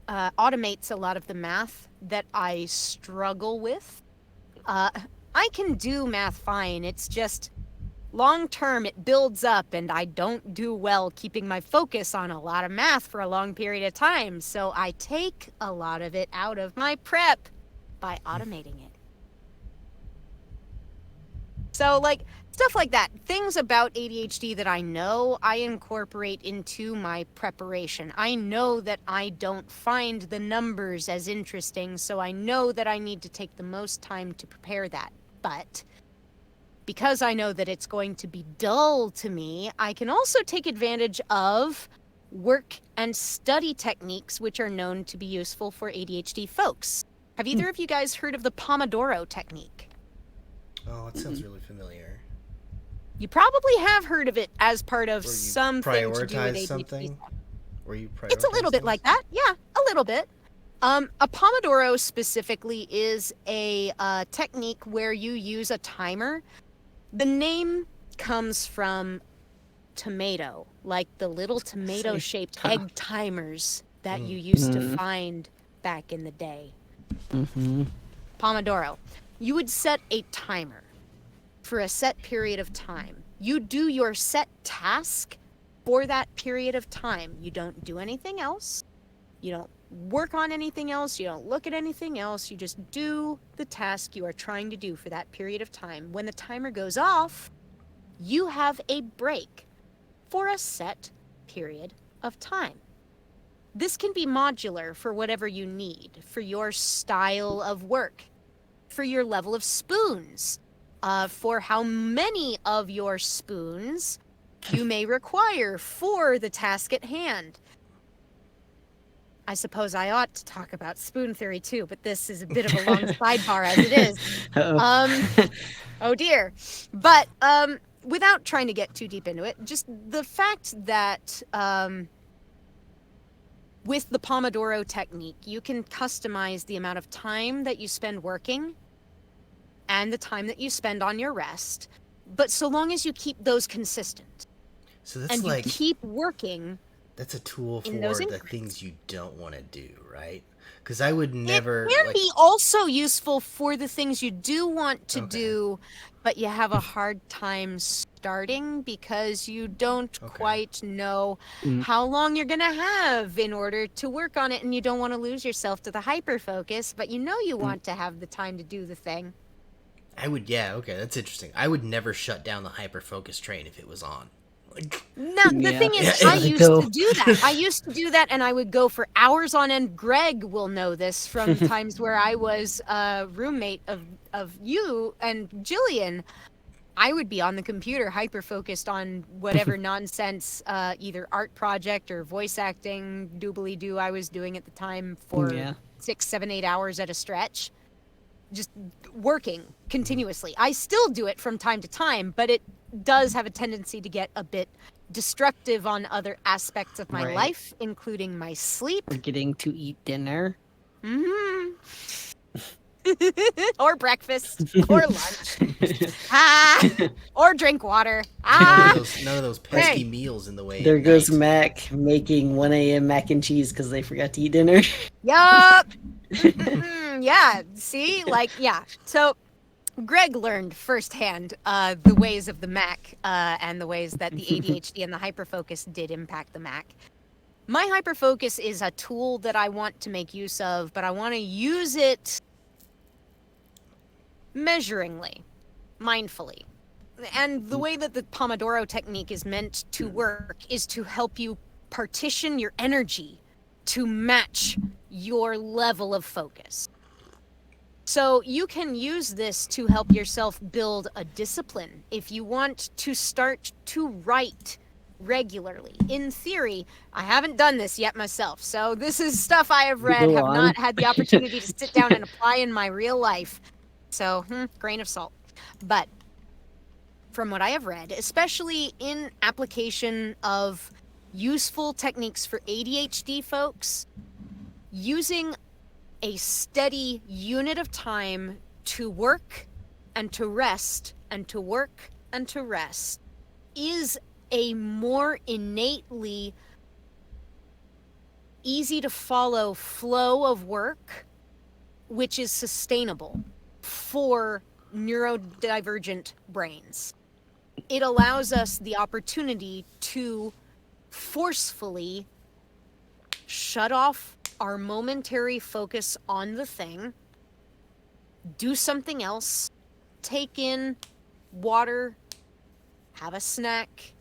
automates a lot of the math that I struggle with. I can do math fine. It's just long term it builds up and I don't do well keeping my focus on a lot of math for a long period of time. So I take a lot of it out of my prep by automating it. So like stuff like that, things about ADHD that I know, I incorporate into my preparation. I know that I don't find the numbers as interesting, so I know that I need to take the most time to prepare that. But because I know that it's going to be dull to me, I can also take advantage of work and study techniques which are known to be useful for ADHD folks. Have either of you guys heard of the Pomodoro technique? Oh, it sounds really familiar. You probably have heard of it as part of Where you something to do with prioritize ADHD. something? Where you prioritize It's a little bit things? like that. Yeah, a little bit. A Pomodoro specifically is a technique where you use a timer. The name comes from tomato, like the little tomato-shaped egg timers that you used to find back in the day. Mm-hmm. Pomodoro. You would set a timer for a set period of time. You do your set task for that period of time. You don't do anything else. You don't work on anything else. You don't look at anything else. You just do the task you are trying to do for that period of time. When the timer goes off, you have a break for a set period of time. This can be modular for whatever you need, for your style of work, for your level of spoons, for how many of your spoons you may require for the task at hand. I suppose I ought to talk about spoon theory too, but this is a bit of a long sidebar as it is. Oh dear. But without trying to get too deep into it, just the fact that with the Pomodoro technique, you can customize the amount of time that you spend working and the time that you spend on your rest, but so long as you keep those consistent. So that's and like you keep working. that's a tool for in those the increments. things you don't want to do, right? Because I would never. It can like, be also useful for the things you do want to Okay. do, but you have a hard time starting because you don't Okay. quite know Mm. how long you're going to have in order to work on it, and you don't want to lose yourself to the hyper-focus, but you know you want to have the time to do the thing. I would, yeah, okay, that's interesting. I would never shut down the hyper focus train if it was on. Like, No, the Yeah. thing is, Yeah, I yeah. used Go. to do that. I used to do that, and I would go for hours on end. Greg will know this from times where I was a roommate of you and Jillian. I would be on the computer, hyper focused on whatever nonsense, either art project or voice acting doobly doo I was doing at the time for Yeah. 6, 7, 8 hours at a stretch. Just working continuously. I still do it from time to time, but it does have a tendency to get a bit destructive on other aspects of my Right. life, including my sleep. Forgetting to eat dinner. Mm-hmm. Or breakfast, or lunch, or drink water. none of those pesky Hey. meals in the way. There at goes night. Mac making 1 a.m. mac and cheese because they forgot to eat dinner. Yup. Yeah. See, yeah. So Greg learned firsthand the ways of the Mac and the ways that the ADHD and the hyperfocus did impact the Mac. My hyperfocus is a tool that I want to make use of, but I want to use it measuringly, mindfully. And the way that the Pomodoro technique is meant to work is to help you partition your energy to match your level of focus. So you can use this to help yourself build a discipline. If you want to start to write regularly, in theory, I haven't done this yet myself, so this is stuff I have read, Go have on. not had the opportunity to sit down and apply in my real life. So, grain of salt. But from what I have read, especially in application of useful techniques for ADHD folks, using a steady unit of time to work and to rest and to work and to rest is a more innately easy to follow flow of work, which is sustainable for neurodivergent brains. It allows us the opportunity to forcefully shut off our momentary focus on the thing, do something else, take in water, have a snack,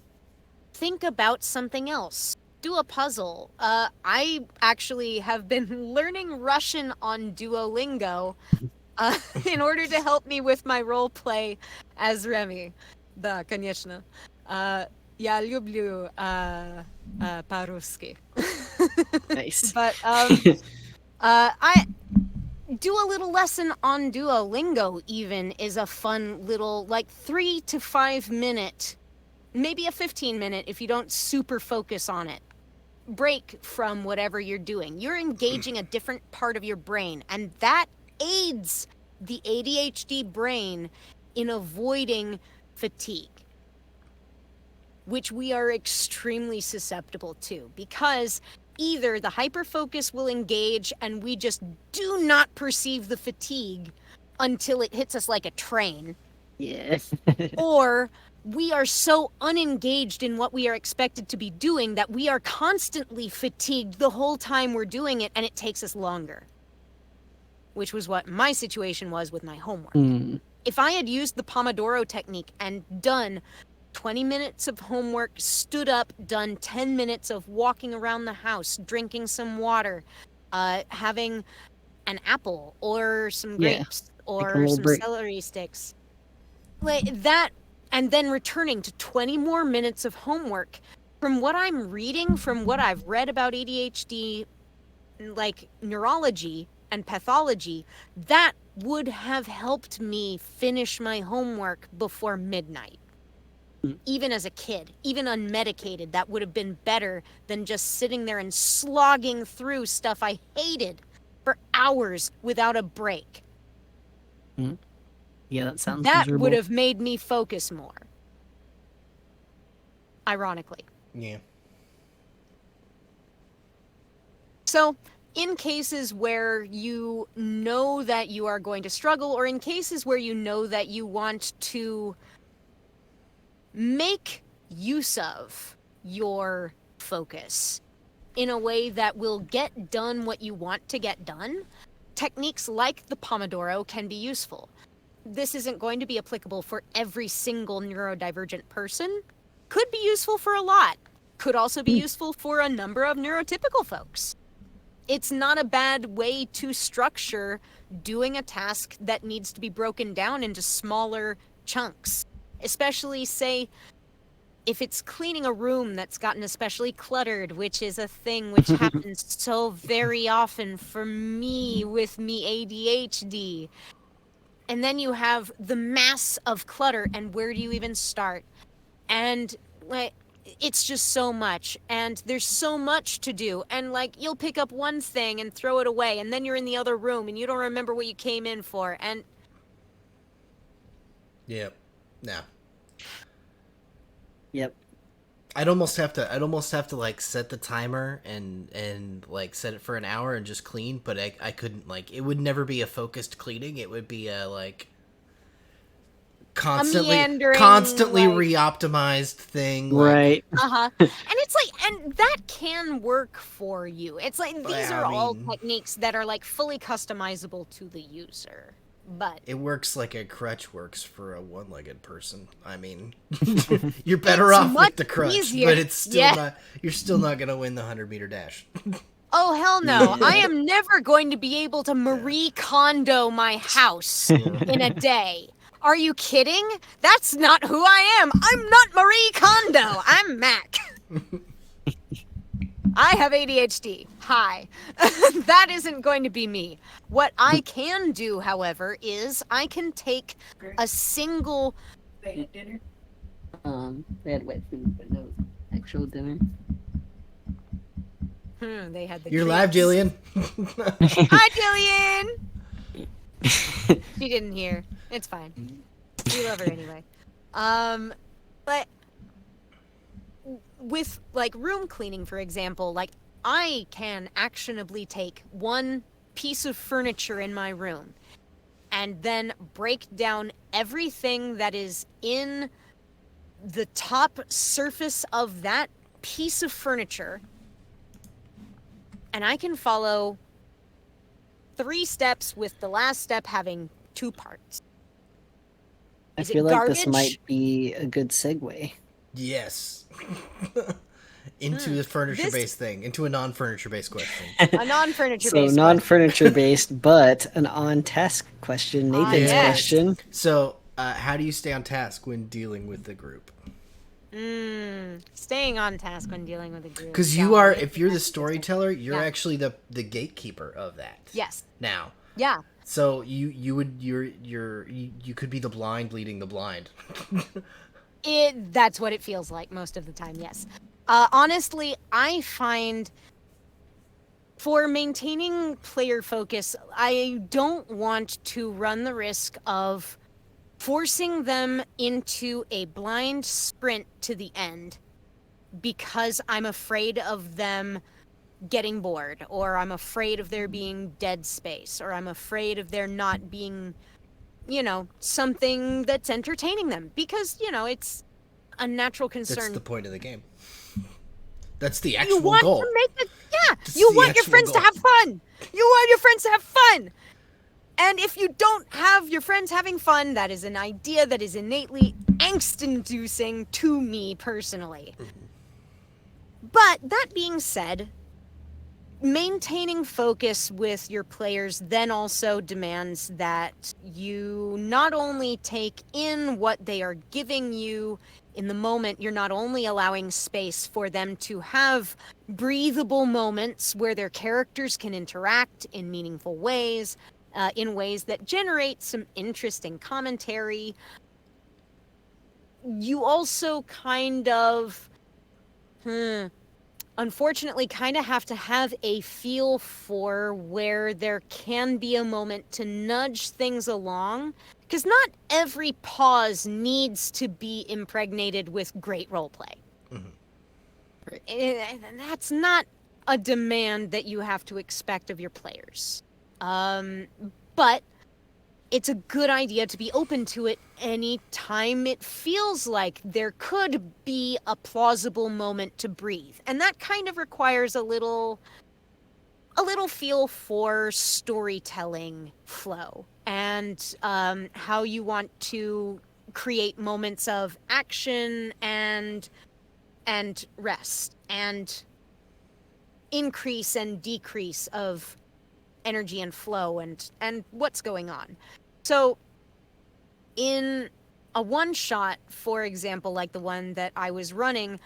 think about something else, do a puzzle. I actually have been learning Russian on Duolingo in order to help me with my role play as Remy. Да, конечно. Я люблю по-русски. Nice. But I do a little lesson on Duolingo even is a fun little, like 3 to 5 minute, maybe a 15-minute if you don't super focus on it, break from whatever you're doing. You're engaging a different part of your brain, and that aids the ADHD brain in avoiding fatigue, which we are extremely susceptible to, because either the hyperfocus will engage and we just do not perceive the fatigue until it hits us like a train, Yeah. or we are so unengaged in what we are expected to be doing that we are constantly fatigued the whole time we're doing it, and it takes us longer, which was what my situation was with my homework. If I had used the Pomodoro technique and done 20 minutes of homework, stood up, done 10 minutes of walking around the house, drinking some water, having an apple or some grapes or some celery sticks, like that, and then returning to 20 more minutes of homework. From what I'm reading, from what I've read about ADHD, like neurology and pathology, that would have helped me finish my homework before midnight. Even as a kid, even unmedicated, that would have been better than just sitting there and slogging through stuff I hated for hours without a break. Yeah, that sounds That miserable. would have made me focus more. Ironically. Yeah. So, in cases where you know that you are going to struggle, or in cases where you know that you want to make use of your focus in a way that will get done what you want to get done, techniques like the Pomodoro can be useful. This isn't going to be applicable for every single neurodivergent person. Could be useful for a lot. Could also be useful for a number of neurotypical folks. It's not a bad way to structure doing a task that needs to be broken down into smaller chunks. Especially, say, if it's cleaning a room that's gotten especially cluttered, which is a thing which happens so very often for me with me ADHD. And then you have the mass of clutter, and where do you even start? And like, it's just so much, and there's so much to do, and like you'll pick up one thing and throw it away, and then you're in the other room and you don't remember what you came in for, and Yep. No. Yep. I'd almost have to like set the timer and like set it for an hour and just clean, but I couldn't, like, it would never be a focused cleaning. It would be a like constantly meandering, like, re-optimized thing. Like, Right. and it's like, and that can work for you. It's like these Yeah, are I all mean- techniques that are like fully customizable to the user. But it works like a crutch works for a one-legged person. I mean, you're better It's off much with the crutch, easier. but it's still Yeah. not. You're still not gonna win the 100-meter dash. oh hell no, I am never going to be able to Marie Kondo my house in a day. Are you kidding? That's not who I am. I'm not Marie Kondo. I'm Mac. I have ADHD. Hi. That isn't going to be me. What I can do, however, is I can take a single... They had dinner. They had wet food, but no actual dinner. They had the You're live, treats. Jillian. Hi, Jillian! She didn't hear. It's fine. We love her anyway. But with like room cleaning, for example, like I can actionably take one piece of furniture in my room and then break down everything that is in the top surface of that piece of furniture, and I can follow 3 steps with the last step having 2 parts. I Is it feel like this garbage? might be a good segue. Yes. Into the furniture-based thing, into a non-furniture-based question. A non-furniture So based non-furniture based, but an on-task question. Nathan's yes. question. So, how do you stay on task when dealing with the group? Staying on task when dealing with a group. Because you are, if you're the storyteller, you're actually the gatekeeper of that. Yes. Now. Yeah. So you could be the blind leading the blind. That's what it feels like most of the time, yes. Honestly, I find for maintaining player focus, I don't want to run the risk of forcing them into a blind sprint to the end because I'm afraid of them getting bored, or I'm afraid of there being dead space, or I'm afraid of there not being, something that's entertaining them. Because, it's a natural concern. That's the point of the game. That's the You actual want goal. to make it, yeah. That's You the want your actual friends goal. to have fun. You want your friends to have fun. And if you don't have your friends having fun, that is an idea that is innately angst-inducing to me personally. But that being said, maintaining focus with your players then also demands that you not only take in what they are giving you in the moment, you're not only allowing space for them to have breathable moments where their characters can interact in meaningful ways, in ways that generate some interesting commentary. You also kind of, unfortunately, kind of have to have a feel for where there can be a moment to nudge things along. Because not every pause needs to be impregnated with great roleplay. Right. And that's not a demand that you have to expect of your players. But it's a good idea to be open to it any time it feels like there could be a plausible moment to breathe. And that kind of requires a little feel for storytelling flow and how you want to create moments of action and rest and increase and decrease of energy and flow and what's going on. So in a one shot, for example, like the one that I was running,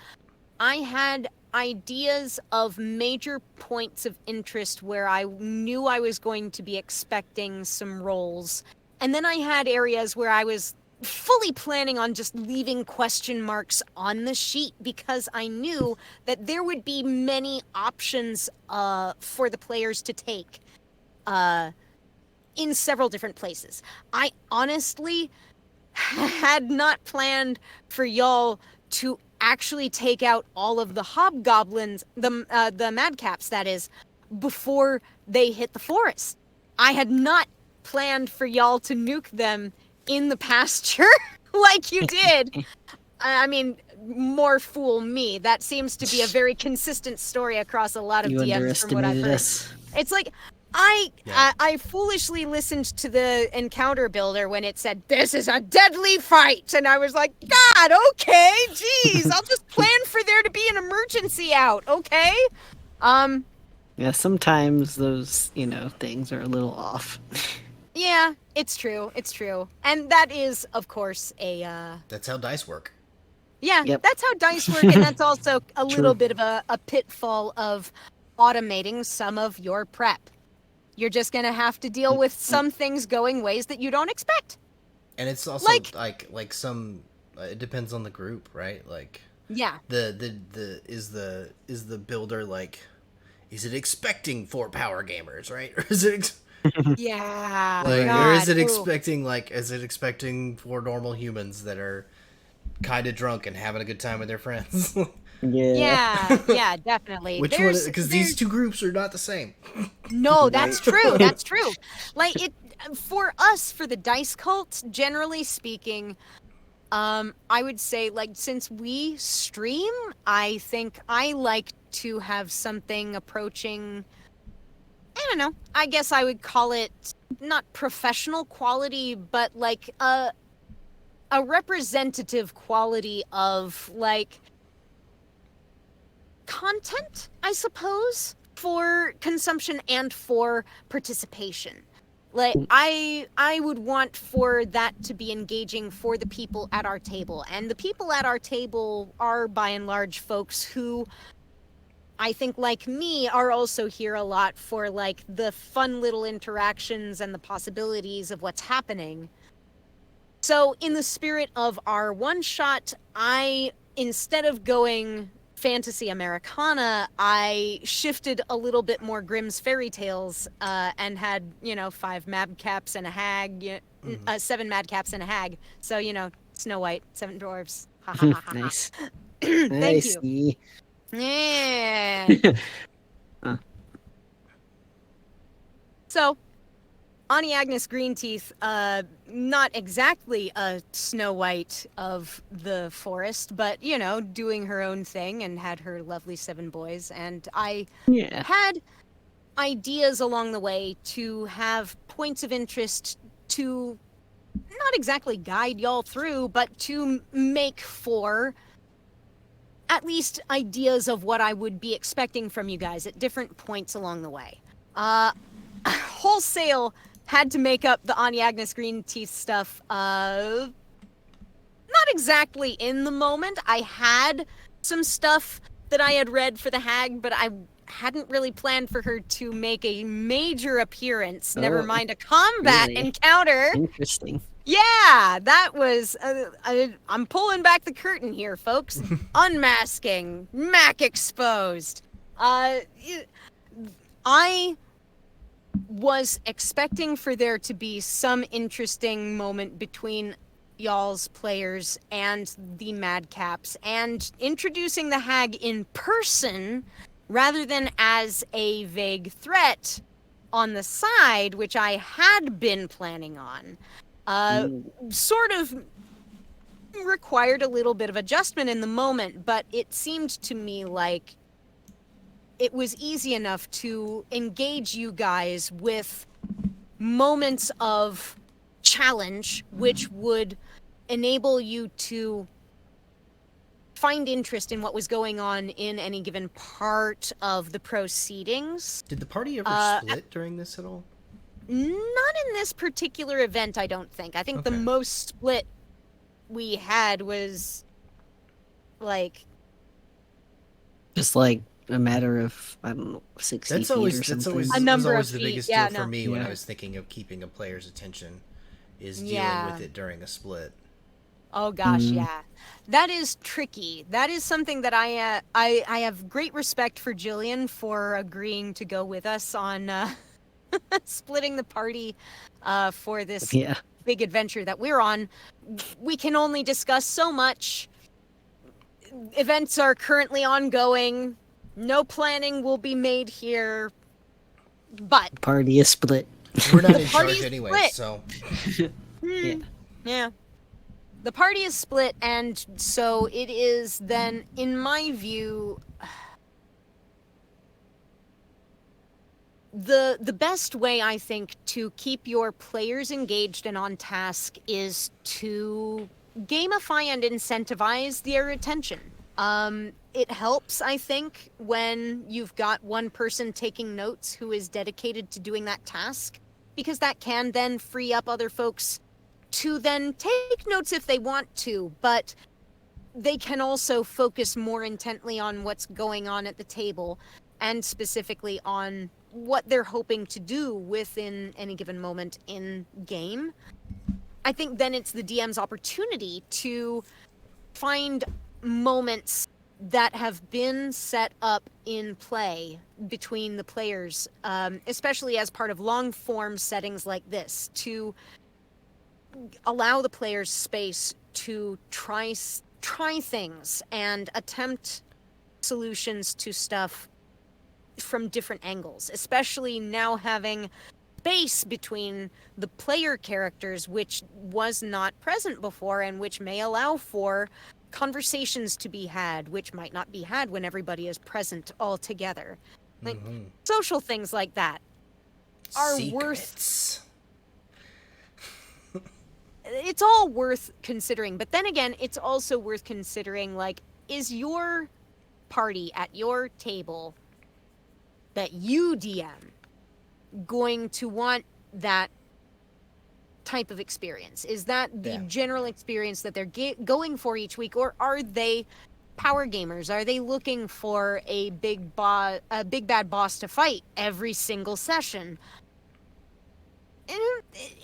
I had ideas of major points of interest where I knew I was going to be expecting some rolls. And then I had areas where I was fully planning on just leaving question marks on the sheet because I knew that there would be many options for the players to take in several different places. I honestly had not planned for y'all to actually take out all of the hobgoblins, the madcaps, that is, before they hit the forest. I had not planned for y'all to nuke them in the pasture like you did. I mean, more fool me. That seems to be a very consistent story across a lot of You DMs from what I've underestimated heard. us. It's like, Yeah. I foolishly listened to the encounter builder when it said, "This is a deadly fight." And I was like, God, okay, geez, I'll just plan for there to be an emergency out, okay? Yeah, sometimes those, things are a little off. Yeah, it's true. And that is, of course, That's how dice work. yeah, Yep. that's how dice work, and that's also a little True. bit of a pitfall of automating some of your prep. You're just gonna have to deal with some things going ways that you don't expect. And it's also Like- like some it depends on the group, right? Like Yeah. the is the builder like, is it expecting 4 power gamers, right? Or is it Yeah. Like, or God. is it Ooh. expecting for normal humans that are kind of drunk and having a good time with their friends? Yeah. Yeah, definitely. Which one? Because these two groups are not the same. No, that's Right. true. That's true. Like it for us, for the dice cult, generally speaking, I would say like since we stream, I think I like to have something approaching, I don't know. I guess I would call it not professional quality, but like a representative quality of like content, I suppose, for consumption and for participation. Like I would want for that to be engaging for the people at our table. And the people at our table are by and large folks who I think like me are also here a lot for like the fun little interactions and the possibilities of what's happening. So, in the spirit of our one shot, instead of going fantasy Americana, I shifted a little bit more Grimm's fairy tales and had, 5 madcaps and a hag, 7 madcaps and a hag. So, Snow White, 7 dwarves. Ha ha ha ha. Nice. Thank I you. see. Yeah. So, Ani Agnes Greenteeth, not exactly a Snow White of the forest, but, doing her own thing and had her lovely 7 boys. And I Yeah. had ideas along the way to have points of interest to not exactly guide y'all through, but to make for at least ideas of what I would be expecting from you guys at different points along the way. Wholesale had to make up the Ani Agnes Greenteeth stuff. Not exactly in the moment. I had some stuff that I had read for the hag, but I hadn't really planned for her to make a major appearance. Never Oh, mind a combat really? encounter. Interesting. Yeah, that was. I'm pulling back the curtain here, folks. Unmasking, Mac exposed. I was expecting for there to be some interesting moment between y'all's players and the madcaps, and introducing the hag in person rather than as a vague threat on the side, which I had been planning on. Sort of required a little bit of adjustment in the moment, but it seemed to me like it was easy enough to engage you guys with moments of challenge, which would enable you to find interest in what was going on in any given part of the proceedings. Did the party ever split during this at all? Not in this particular event, I don't think. I think the Okay. most split we had was like Just like a matter of, I don't know, 60 That's feet always or something. A number of the feet, biggest yeah, deal for no. me when I Yeah. was thinking of keeping a player's attention, is dealing Yeah. with it during a split. Oh gosh, Mm. yeah. That is tricky. That is something that I have great respect for Jillian for agreeing to go with us on splitting the party for this Yeah. big adventure that we're on. We can only discuss so much. Events are currently ongoing. No planning will be made here. But Party is split. We're not in party's charge anyway, split. so Yeah. Yeah. The party is split, and so it is then, in my view, the best way, I think, to keep your players engaged and on task is to gamify and incentivize their attention. It helps, I think, when you've got one person taking notes who is dedicated to doing that task, because that can then free up other folks to then take notes if they want to, but they can also focus more intently on what's going on at the table, and specifically on what they're hoping to do within any given moment in game. I think then it's the DM's opportunity to find moments that have been set up in play between the players, especially as part of long form settings like this, to allow the players space to try things and attempt solutions to stuff from different angles, especially now having space between the player characters, which was not present before and which may allow for conversations to be had, which might not be had when everybody is present all together. Like, social things like that are Secrets. it's all worth considering. But then again, it's also worth considering, like, is your party at your table that you DM going to want that type of experience? Is that the general experience that they're going for each week, or are they power gamers? Are they looking for a big bad boss to fight every single session?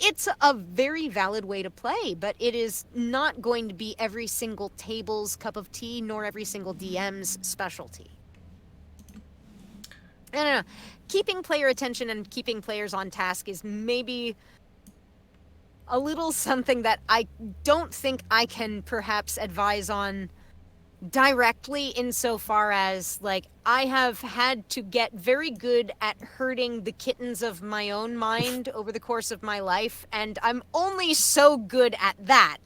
It's a very valid way to play, but it is not going to be every single table's cup of tea, nor every single DM's specialty. I don't know. Keeping player attention and keeping players on task is maybe a little something that I don't think I can perhaps advise on directly, insofar as, like, I have had to get very good at herding the kittens of my own mind over the course of my life, and I'm only so good at that.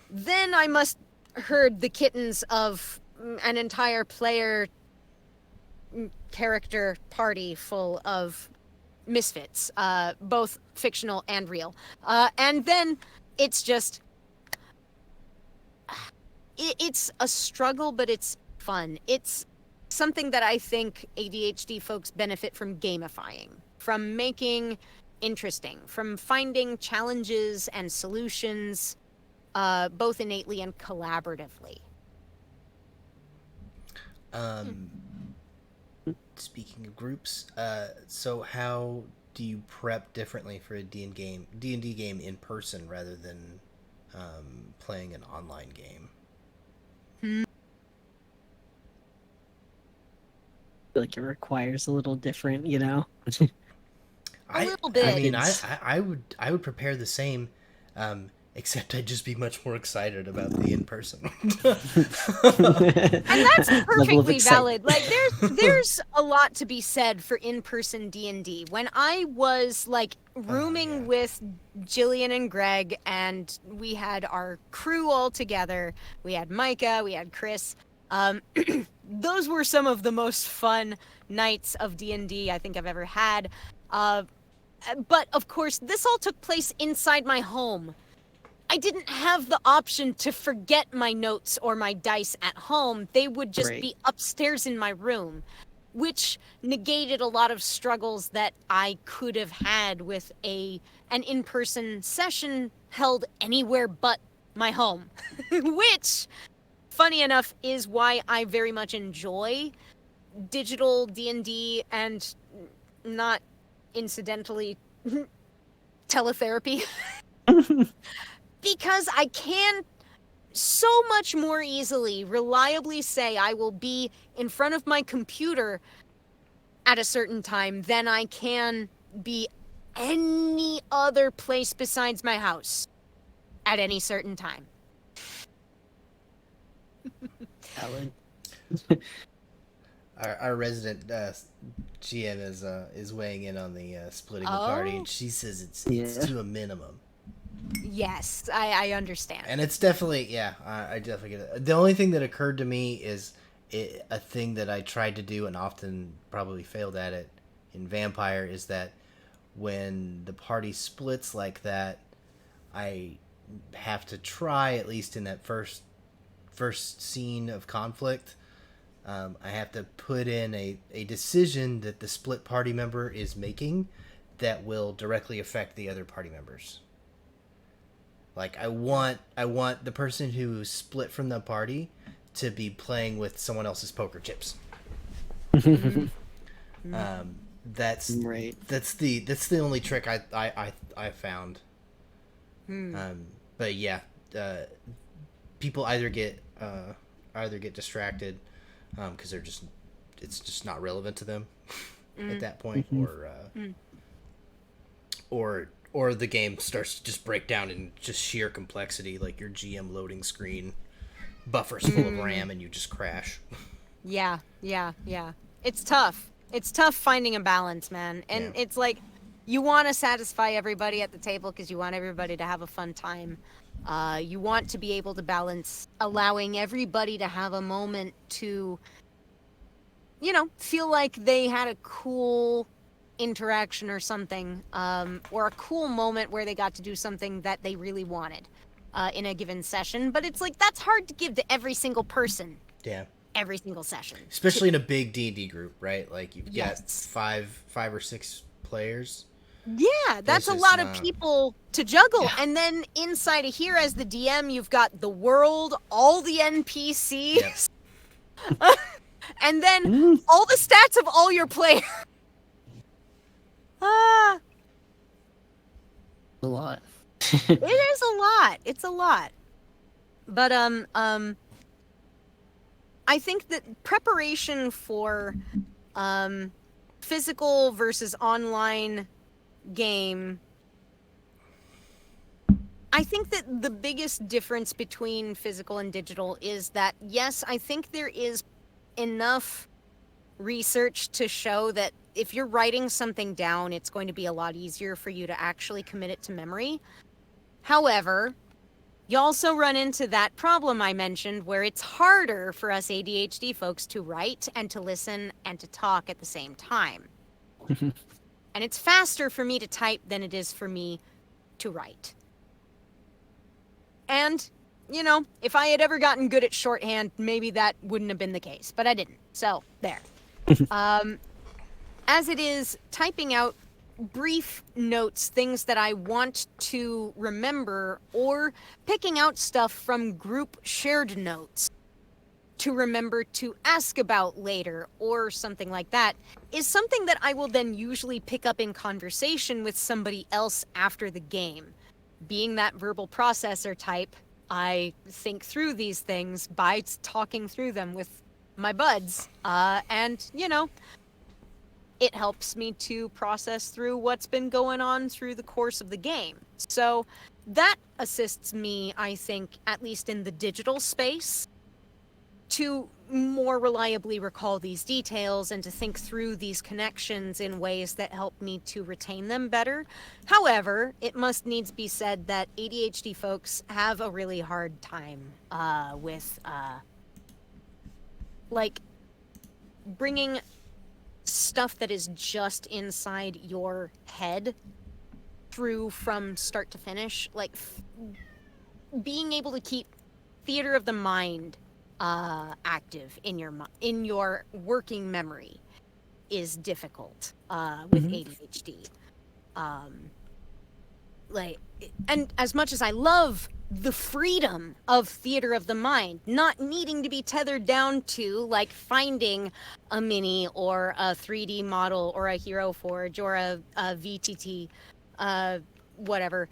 Then I must herd the kittens of an entire player character party full of misfits, both fictional and real. And then it's just... it's a struggle, but it's fun. It's something that I think ADHD folks benefit from gamifying, from making interesting, from finding challenges and solutions, both innately and collaboratively. Speaking of groups, so how do you prep differently for a D&D game in person rather than playing an online game? I feel like it requires a little different, you know. A little bit. I mean, I would prepare the same, except I'd just be much more excited about the in person. And that's perfectly valid. Like, there's a lot to be said for in-person D&D. When I was, like, rooming with Jillian and Greg, and we had our crew all together, we had Micah, we had Chris, those were some of the most fun nights of D&D I think I've ever had. But, of course, this all took place inside my home. I didn't have the option to forget my notes or my dice at home. They would just be upstairs in my room, which negated a lot of struggles that I could have had with an in-person session held anywhere but my home. Which, funny enough, is why I very much enjoy digital D&D and, not incidentally, teletherapy. Because I can so much more easily, reliably say I will be in front of my computer at a certain time than I can be any other place besides my house at any certain time. Valid. Our resident GM is weighing in on the splitting the party, and she says it's to a minimum. Yes, I understand. And it's definitely, I definitely get it. The only thing that occurred to me is a thing that I tried to do and often probably failed at it in Vampire is that when the party splits like that, I have to try, at least in that first scene of conflict, I have to put in a decision that the split party member is making that will directly affect the other party members. Like, I want the person who split from the party to be playing with someone else's poker chips. That's right. That's the only trick I found. But yeah, people either get either get distracted because it's just not relevant to them at that point, or the game starts to just break down in just sheer complexity, like your GM loading screen buffers full of RAM and you just crash. Yeah. It's tough. It's tough finding a balance, man. And Yeah. it's like you want to satisfy everybody at the table because you want everybody to have a fun time. You want to be able to balance allowing everybody to have a moment to, feel like they had a cool interaction or something, or a cool moment where they got to do something that they really wanted in a given session. But it's like that's hard to give to every single person. Yeah. Every single session, especially in a big D&D group, right? Like you've got Yes. five or six players. Yeah, that's a just lot of not- people to juggle. Yeah. And then inside of here, as the DM, you've got the world, all the NPCs, and then all the stats of all your players. Ah, A lot. it is a lot. It's a lot. But I think that preparation for physical versus online game, I think that the biggest difference between physical and digital is that, yes, I think there is enough research to show that if you're writing something down, it's going to be a lot easier for you to actually commit it to memory. However, you also run into that problem I mentioned where it's harder for us ADHD folks to write and to listen and to talk at the same time. And it's faster for me to type than it is for me to write. And, if I had ever gotten good at shorthand, maybe that wouldn't have been the case, but I didn't. So, there. As it is, typing out brief notes, things that I want to remember, or picking out stuff from group shared notes to remember to ask about later or something like that, is something that I will then usually pick up in conversation with somebody else after the game. Being that verbal processor type, I think through these things by talking through them with my buds. And, it helps me to process through what's been going on through the course of the game. So that assists me, I think, at least in the digital space, to more reliably recall these details and to think through these connections in ways that help me to retain them better. However, it must needs be said that ADHD folks have a really hard time with bringing stuff that is just inside your head through from start to finish. Being able to keep theater of the mind active in your working memory is difficult with ADHD. And as much as I love the freedom of theater of the mind, not needing to be tethered down to finding a mini or a 3D model or a Hero Forge or a VTT, whatever,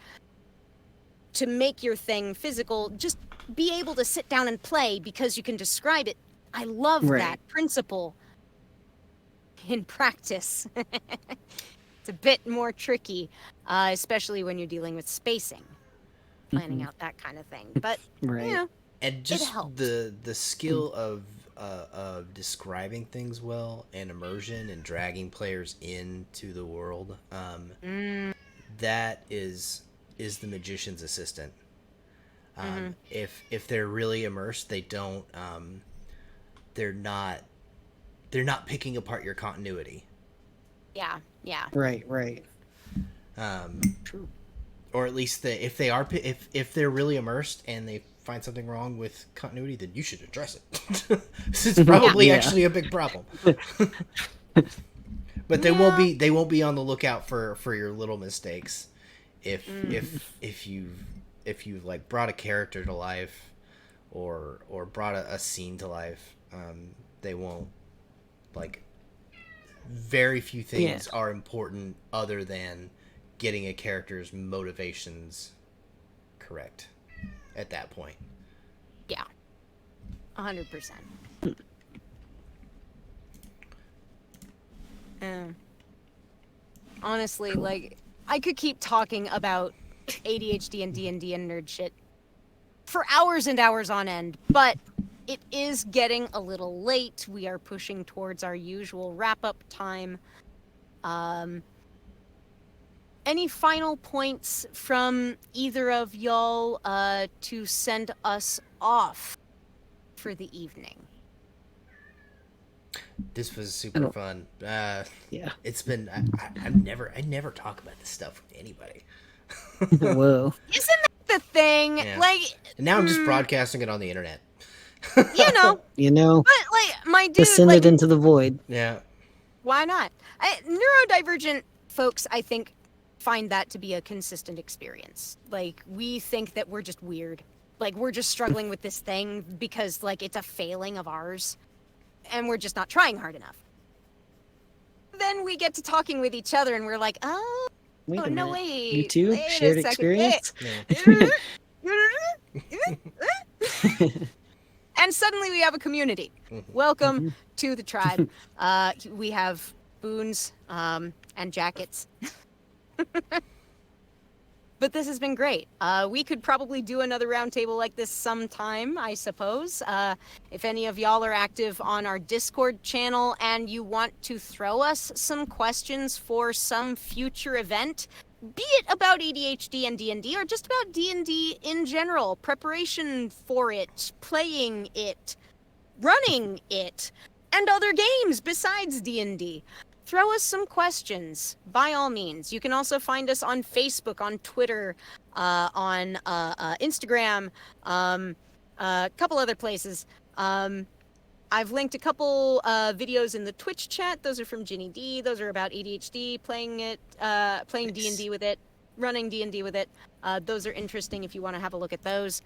to make your thing physical, just be able to sit down and play because you can describe it. I love that principle. In practice, it's a bit more tricky, especially when you're dealing with spacing, planning out that kind of thing. But and just it helps. the skill of describing things well and immersion and dragging players into the world, that is the magician's assistant. If they're really immersed, they don't they're not picking apart your continuity. Yeah. Right. True. Or at least if they're really immersed and they find something wrong with continuity, then you should address it. It's probably actually a big problem. But they won't be on the lookout for your little mistakes. If you've brought a character to life or brought a scene to life, they won't. Very few things are important other than getting a character's motivations correct at that point. Yeah. 100%. Honestly, Cool. like, I could keep talking about ADHD and D&D and nerd shit for hours and hours on end, but it is getting a little late. We are pushing towards our usual wrap-up time. Any final points from either of y'all to send us off for the evening? This was I super don't- fun. Yeah. It's been I never talk about this stuff with anybody. Whoa. Isn't that the thing? Yeah. Like, And now I'm just broadcasting it on the internet. you know, You know, but like my to dude, send like, it into the void. Yeah. why not? Neurodivergent folks, I think, find that to be a consistent experience. Like, we think that we're just weird. Like, we're just struggling with this thing because, like, it's a failing of ours. And we're just not trying hard enough. Then we get to talking with each other and we're like, oh, Wait a no, minute. wait. You too? Wait a Shared second. Wait. experience? And suddenly we have a community. Welcome to the tribe. We have spoons and jackets. But this has been great. We could probably do another roundtable like this sometime, I suppose. If any of y'all are active on our Discord channel and you want to throw us some questions for some future event, be it about ADHD and D&D or just about D&D in general, preparation for it, playing it, running it, and other games besides D&D. Throw us some questions, by all means. You can also find us on Facebook, on Twitter, on Instagram, a couple other places. I've linked a couple videos in the Twitch chat. Those are from Ginny D. Those are about ADHD, playing D&D with it, running D&D with it. Those are interesting if you want to have a look at those.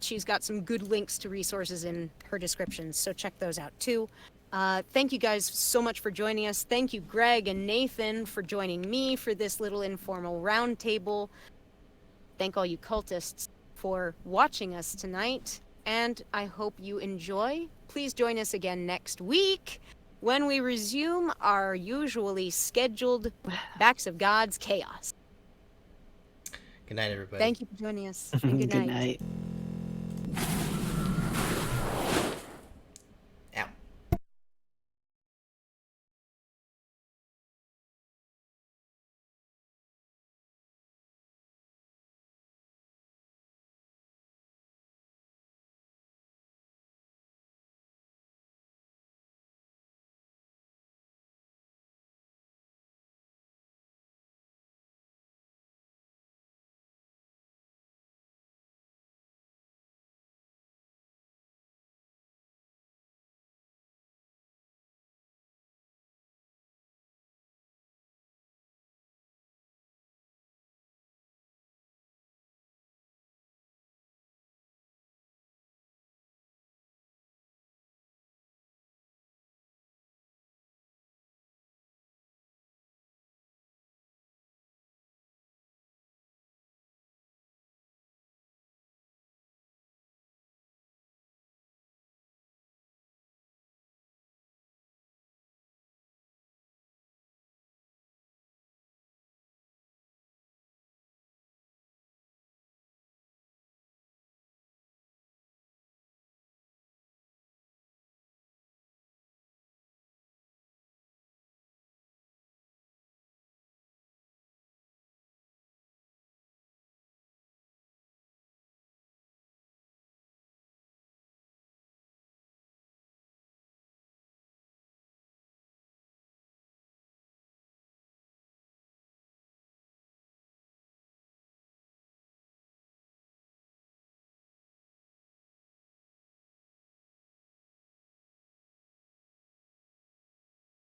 She's got some good links to resources in her descriptions, so check those out too. Thank you guys so much for joining us. Thank you, Greg and Nathan, for joining me for this little informal roundtable. Thank all you cultists for watching us tonight, and I hope you enjoy. Please join us again next week when we resume our usually scheduled Backs of Gods chaos. Good night, everybody. Thank you for joining us, and good night. Good night.